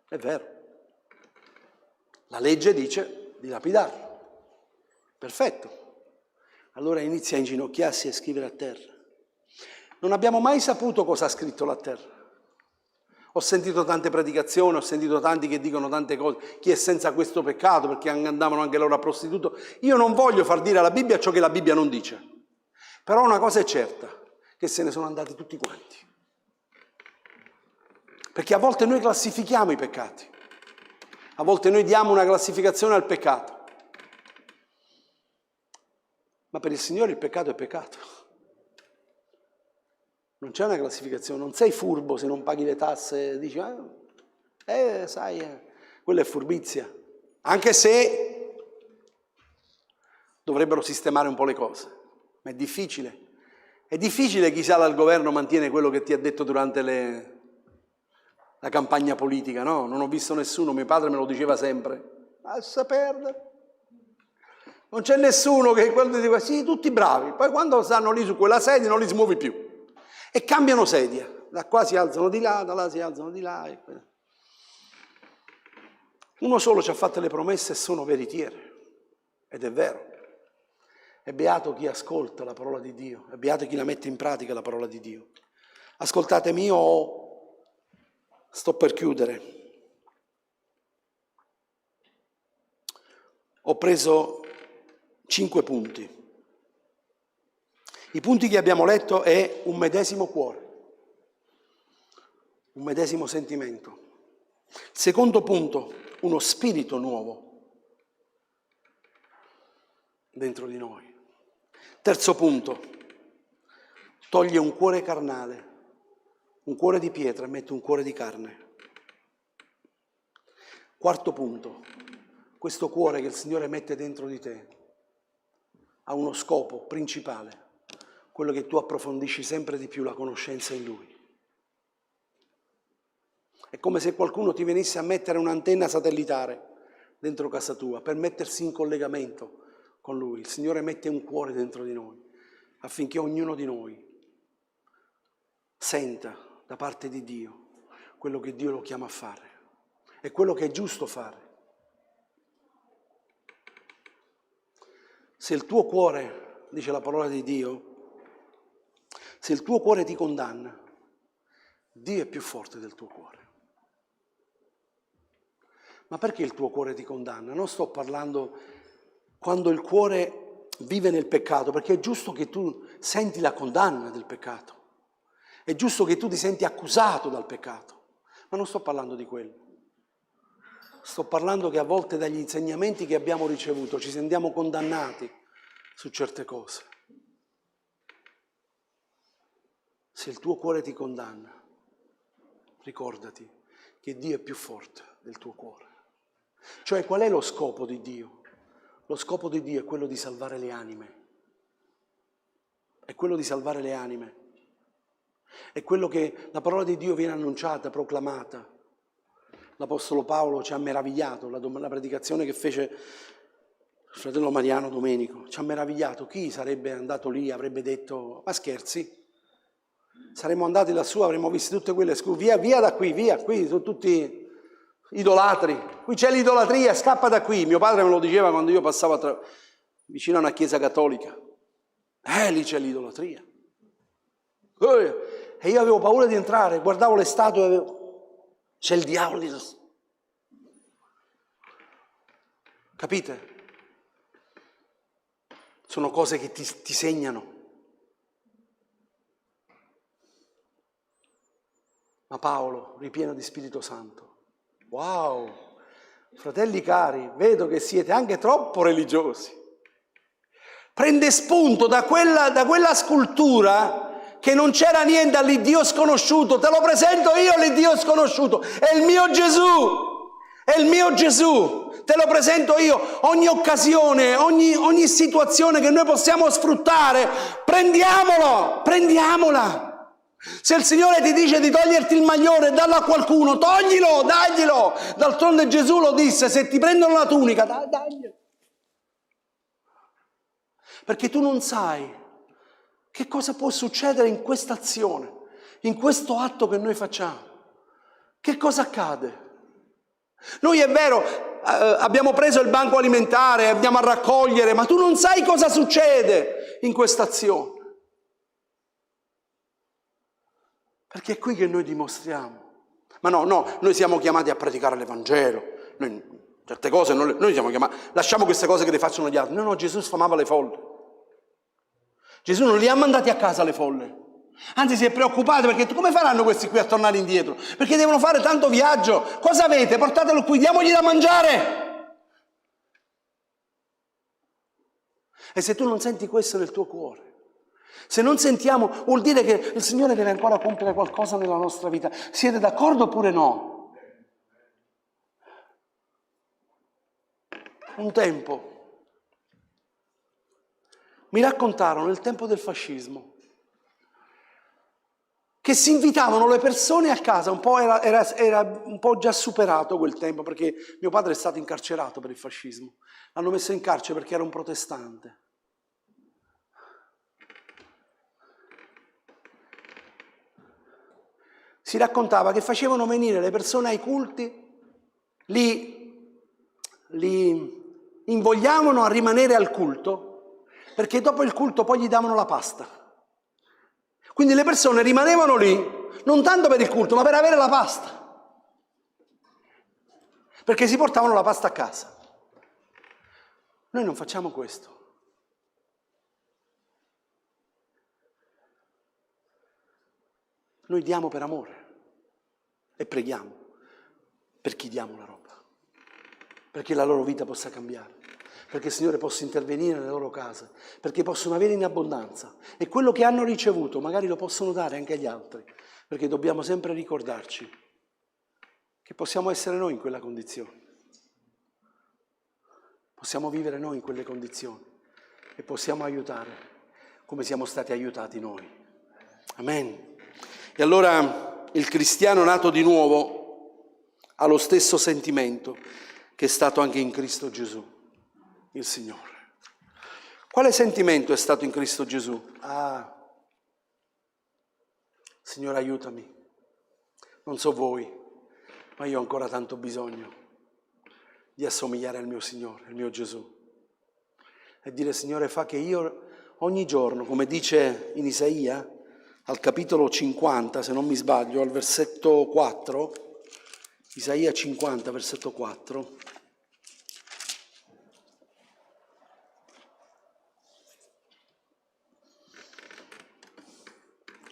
è vero. La legge dice di lapidarlo, perfetto. Allora inizia a inginocchiarsi e scrivere a terra. Non abbiamo mai saputo cosa ha scritto là a terra. Ho sentito tante predicazioni, ho sentito tanti che dicono tante cose. Chi è senza questo peccato, perché andavano anche loro a prostituto. Io non voglio far dire alla Bibbia ciò che la Bibbia non dice. Però una cosa è certa, che se ne sono andati tutti quanti. Perché a volte noi classifichiamo i peccati. A volte noi diamo una classificazione al peccato. Ma per il Signore il peccato è peccato. Non c'è una classificazione, non sei furbo se non paghi le tasse, dici, sai, quella è furbizia. Anche se dovrebbero sistemare un po' le cose, ma è difficile. È difficile chi sale al governo mantiene quello che ti ha detto durante la campagna politica, no? Non ho visto nessuno, mio padre me lo diceva sempre, lascia perdere. Non c'è nessuno che quello dice, sì, tutti bravi, poi quando stanno lì su quella sedia non li smuovi più. E cambiano sedia, da qua si alzano di là, da là si alzano di là. Uno solo ci ha fatto le promesse e sono veritiere, ed è vero. È beato chi ascolta la parola di Dio, è beato chi la mette in pratica la parola di Dio. Ascoltatemi, io sto per chiudere. Ho preso 5 punti. I punti che abbiamo letto è un medesimo cuore, un medesimo sentimento. Secondo punto, uno spirito nuovo dentro di noi. Terzo punto, toglie un cuore carnale, un cuore di pietra e mette un cuore di carne. Quarto punto, questo cuore che il Signore mette dentro di te ha uno scopo principale, quello che tu approfondisci sempre di più la conoscenza in Lui. È come se qualcuno ti venisse a mettere un'antenna satellitare dentro casa tua per mettersi in collegamento con Lui. Il Signore mette un cuore dentro di noi affinché ognuno di noi senta da parte di Dio quello che Dio lo chiama a fare e quello che è giusto fare. Se il tuo cuore, dice la parola di Dio, se il tuo cuore ti condanna, Dio è più forte del tuo cuore. Ma perché il tuo cuore ti condanna? Non sto parlando quando il cuore vive nel peccato, perché è giusto che tu senti la condanna del peccato. È giusto che tu ti senti accusato dal peccato. Ma non sto parlando di quello. Sto parlando che a volte dagli insegnamenti che abbiamo ricevuto ci sentiamo condannati su certe cose. Se il tuo cuore ti condanna, ricordati che Dio è più forte del tuo cuore. Cioè, qual è lo scopo di Dio? Lo scopo di Dio è quello di salvare le anime. È quello di salvare le anime. È quello che la parola di Dio viene annunciata, proclamata. L'Apostolo Paolo ci ha meravigliato, la predicazione che fece il fratello Mariano Domenico, ci ha meravigliato. Chi sarebbe andato lì avrebbe detto, ma scherzi? Saremmo andati lassù, avremmo visto tutte quelle via da qui, via, qui sono tutti idolatri, qui c'è l'idolatria, scappa da qui. Mio padre me lo diceva quando io passavo vicino a una chiesa cattolica. Lì c'è l'idolatria. E io avevo paura di entrare, guardavo le statue e avevo... C'è il diavolo lì. Capite? Sono cose che ti segnano. Ma Paolo, ripieno di Spirito Santo, wow, fratelli cari, vedo che siete anche troppo religiosi. Prende spunto da quella scultura che non c'era niente all'Iddio sconosciuto. Te lo presento io l'Iddio sconosciuto, è il mio Gesù, è il mio Gesù. Te lo presento io. Ogni occasione, ogni situazione che noi possiamo sfruttare, prendiamola. Se il Signore ti dice di toglierti il maglione e darlo a qualcuno, toglilo, daglielo. D'altronde Gesù lo disse, se ti prendono la tunica, daglielo. Perché tu non sai che cosa può succedere in questa azione, in questo atto che noi facciamo. Che cosa accade? Noi è vero, abbiamo preso il banco alimentare, andiamo a raccogliere, ma tu non sai cosa succede in questa azione. Perché è qui che noi dimostriamo. Ma no, noi siamo chiamati a predicare l'Evangelo. Certe cose noi siamo chiamati, lasciamo queste cose che le facciano gli altri. No, Gesù sfamava le folle. Gesù non li ha mandati a casa le folle. Anzi, si è preoccupato perché come faranno questi qui a tornare indietro? Perché devono fare tanto viaggio. Cosa avete? Portatelo qui, diamogli da mangiare. E se tu non senti questo nel tuo cuore, se non sentiamo, vuol dire che il Signore deve ancora compiere qualcosa nella nostra vita. Siete d'accordo oppure no? Un tempo mi raccontarono nel tempo del fascismo che si invitavano le persone a casa, un po' era un po' già superato quel tempo, perché mio padre è stato incarcerato per il fascismo. L'hanno messo in carcere perché era un protestante. Si raccontava che facevano venire le persone ai culti, li invogliavano a rimanere al culto, perché dopo il culto poi gli davano la pasta. Quindi le persone rimanevano lì, non tanto per il culto, ma per avere la pasta. Perché si portavano la pasta a casa. Noi non facciamo questo. Noi diamo per amore e preghiamo per chi diamo la roba, perché la loro vita possa cambiare, perché il Signore possa intervenire nelle loro case, perché possono avere in abbondanza e quello che hanno ricevuto magari lo possono dare anche agli altri, perché dobbiamo sempre ricordarci che possiamo essere noi in quella condizione, possiamo vivere noi in quelle condizioni e possiamo aiutare come siamo stati aiutati noi. Amen. E allora il cristiano nato di nuovo ha lo stesso sentimento che è stato anche in Cristo Gesù, il Signore. Quale sentimento è stato in Cristo Gesù? Signore, aiutami. Non so voi, ma io ho ancora tanto bisogno di assomigliare al mio Signore, al mio Gesù. E dire, Signore, fa che io ogni giorno, come dice in Isaia, al capitolo 50, se non mi sbaglio, al versetto 4, Isaia 50, versetto 4,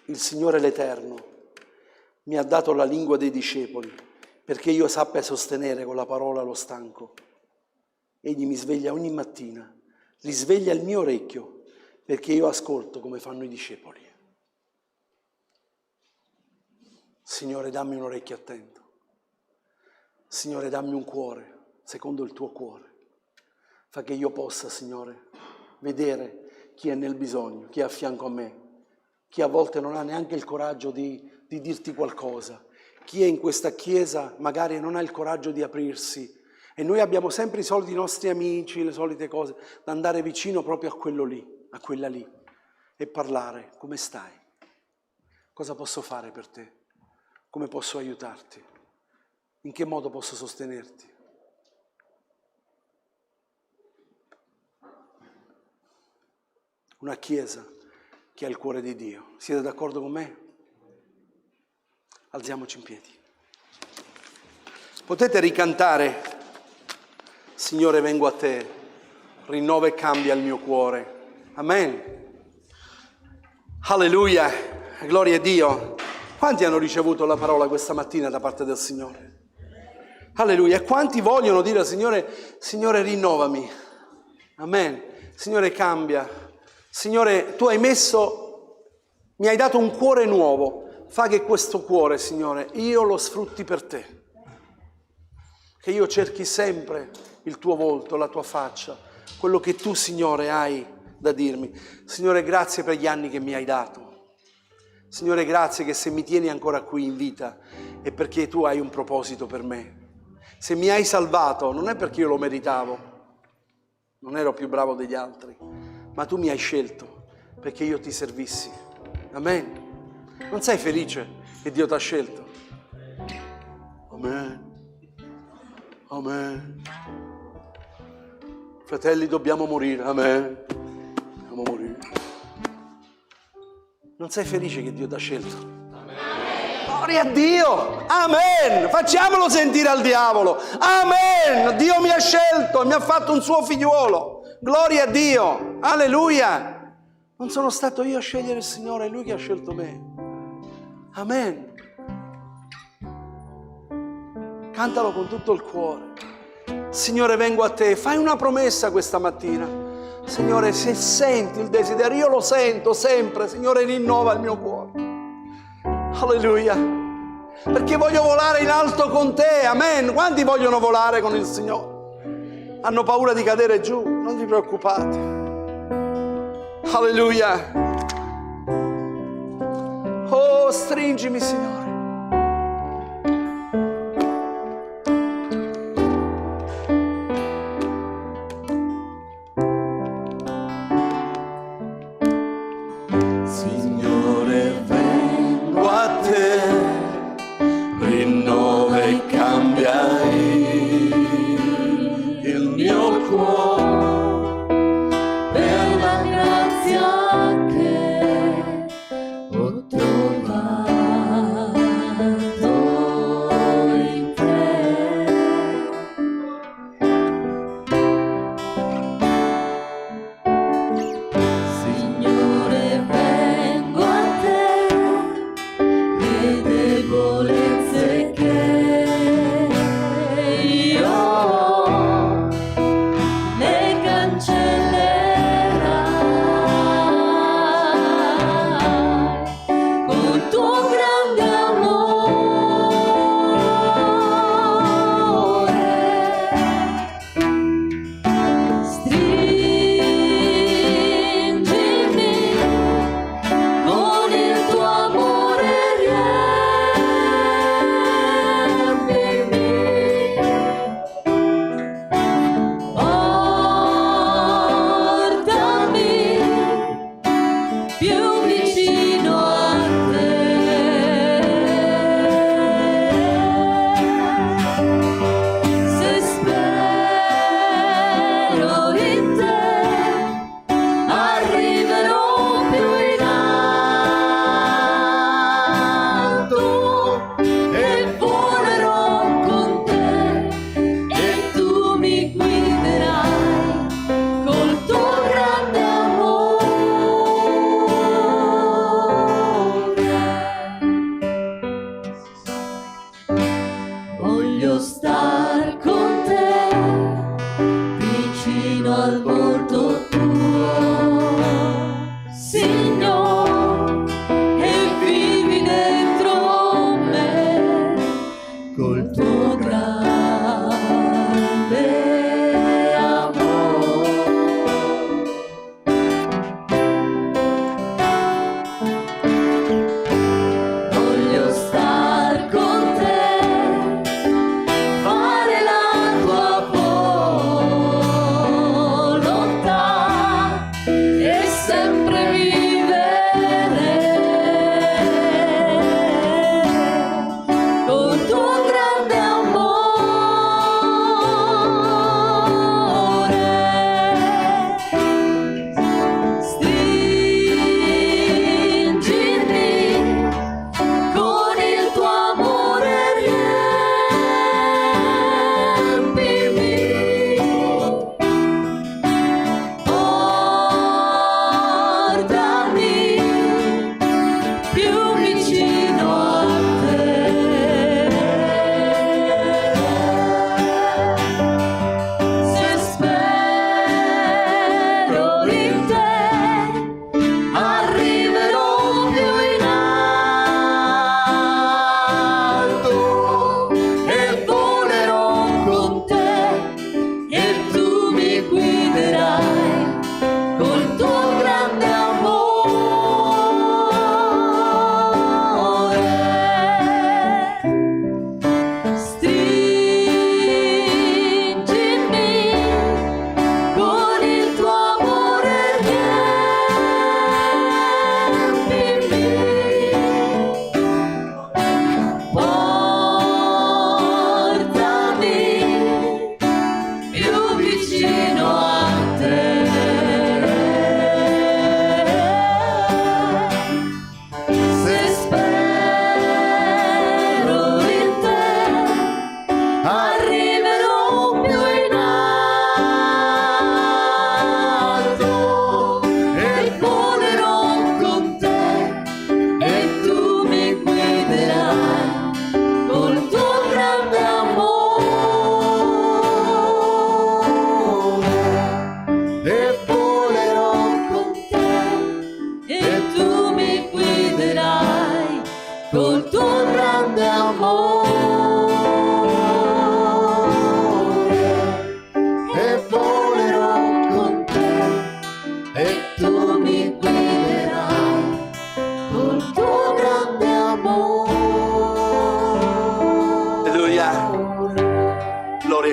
il Signore l'Eterno mi ha dato la lingua dei discepoli, perché io sappia sostenere con la parola lo stanco. Egli mi sveglia ogni mattina, risveglia il mio orecchio, perché io ascolto come fanno i discepoli. Signore, dammi un orecchio attento. Signore, dammi un cuore secondo il tuo cuore. Fa che io possa, Signore, vedere chi è nel bisogno, chi è a fianco a me, chi a volte non ha neanche il coraggio di dirti qualcosa, chi è in questa chiesa magari non ha il coraggio di aprirsi, e noi abbiamo sempre i soliti nostri amici, le solite cose, da andare vicino proprio a quello lì, a quella lì, e parlare. Come stai? Cosa posso fare per te? Come posso aiutarti? In che modo posso sostenerti? Una chiesa che ha il cuore di Dio. Siete d'accordo con me? Alziamoci in piedi. Potete ricantare: Signore, vengo a te, rinnova e cambia il mio cuore. Amen. Alleluia, gloria a Dio. Quanti hanno ricevuto la parola questa mattina da parte del Signore? Alleluia. E quanti vogliono dire al Signore: Signore, rinnovami. Amen. Signore, cambia. Signore, tu mi hai dato un cuore nuovo. Fa che questo cuore, Signore, io lo sfrutti per te. Che io cerchi sempre il tuo volto, la tua faccia, quello che tu, Signore, hai da dirmi. Signore, grazie per gli anni che mi hai dato. Signore, grazie che se mi tieni ancora qui in vita è perché tu hai un proposito per me. Se mi hai salvato non è perché io lo meritavo, non ero più bravo degli altri, ma tu mi hai scelto perché io ti servissi. Amen. Non sei felice che Dio ti ha scelto? Amen. Amen. Fratelli, dobbiamo morire. Amen. Dobbiamo morire. Non sei felice che Dio ti ha scelto? Amen. Gloria a Dio. Amen. Facciamolo sentire al diavolo. Amen. Dio mi ha scelto, mi ha fatto un suo figliuolo. Gloria a Dio. Alleluia. Non sono stato io a scegliere il Signore, è Lui che ha scelto me. Amen. Cantalo con tutto il cuore. Signore, vengo a te. Fai una promessa questa mattina. Signore, se senti il desiderio, io lo sento sempre. Signore, rinnova il mio cuore. Alleluia. Perché voglio volare in alto con te. Amen. Quanti vogliono volare con il Signore? Hanno paura di cadere giù. Non vi preoccupate. Alleluia. Oh, stringimi, Signore. Signore, vengo a te, rinnova e cambia il mio cuore per la grazia che ho trovato.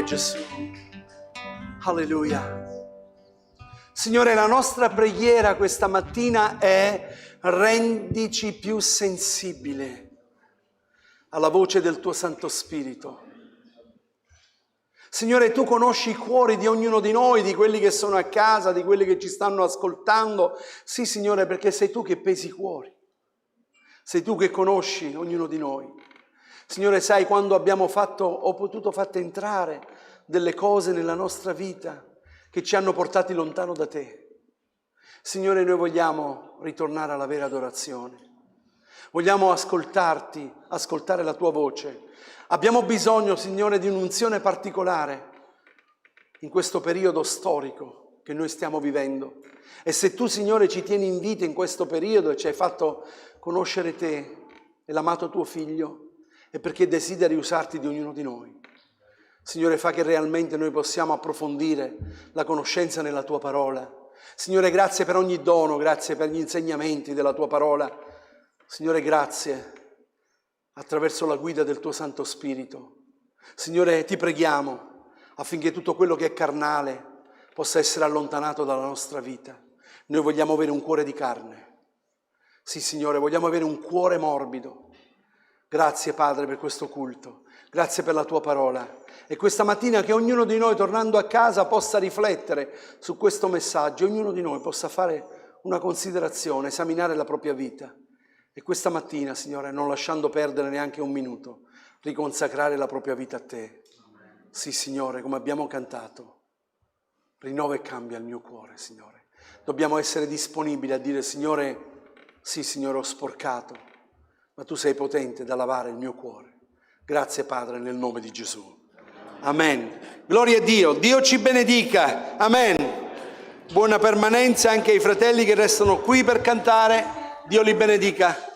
Gesù. Alleluia. Signore, la nostra preghiera questa mattina è: rendici più sensibile alla voce del tuo Santo Spirito. Signore, tu conosci i cuori di ognuno di noi, di quelli che sono a casa, di quelli che ci stanno ascoltando. Sì, Signore, perché sei tu che pesi i cuori. Sei tu che conosci ognuno di noi. Signore, sai quando abbiamo fatto o potuto farti entrare delle cose nella nostra vita che ci hanno portati lontano da te. Signore, noi vogliamo ritornare alla vera adorazione. Vogliamo ascoltarti, ascoltare la tua voce. Abbiamo bisogno, Signore, di un'unzione particolare in questo periodo storico che noi stiamo vivendo. E se tu, Signore, ci tieni in vita in questo periodo e ci hai fatto conoscere te e l'amato tuo Figlio, è perché desideri usarti di ognuno di noi. Signore, fa che realmente noi possiamo approfondire la conoscenza nella tua parola. Signore, grazie per ogni dono, grazie per gli insegnamenti della tua parola. Signore, grazie attraverso la guida del tuo Santo Spirito. Signore, ti preghiamo affinché tutto quello che è carnale possa essere allontanato dalla nostra vita. Noi vogliamo avere un cuore di carne. Sì, Signore, vogliamo avere un cuore morbido. Grazie, Padre, per questo culto. Grazie per la tua parola. E questa mattina che ognuno di noi, tornando a casa, possa riflettere su questo messaggio. Ognuno di noi possa fare una considerazione, esaminare la propria vita. E questa mattina, Signore, non lasciando perdere neanche un minuto, riconsacrare la propria vita a Te. Sì, Signore, come abbiamo cantato, rinnova e cambia il mio cuore, Signore. Dobbiamo essere disponibili a dire: Signore, sì, Signore, ho sporcato, ma Tu sei potente da lavare il mio cuore. Grazie, Padre, nel nome di Gesù. Amen. Gloria a Dio. Dio ci benedica. Amen. Buona permanenza anche ai fratelli che restano qui per cantare. Dio li benedica.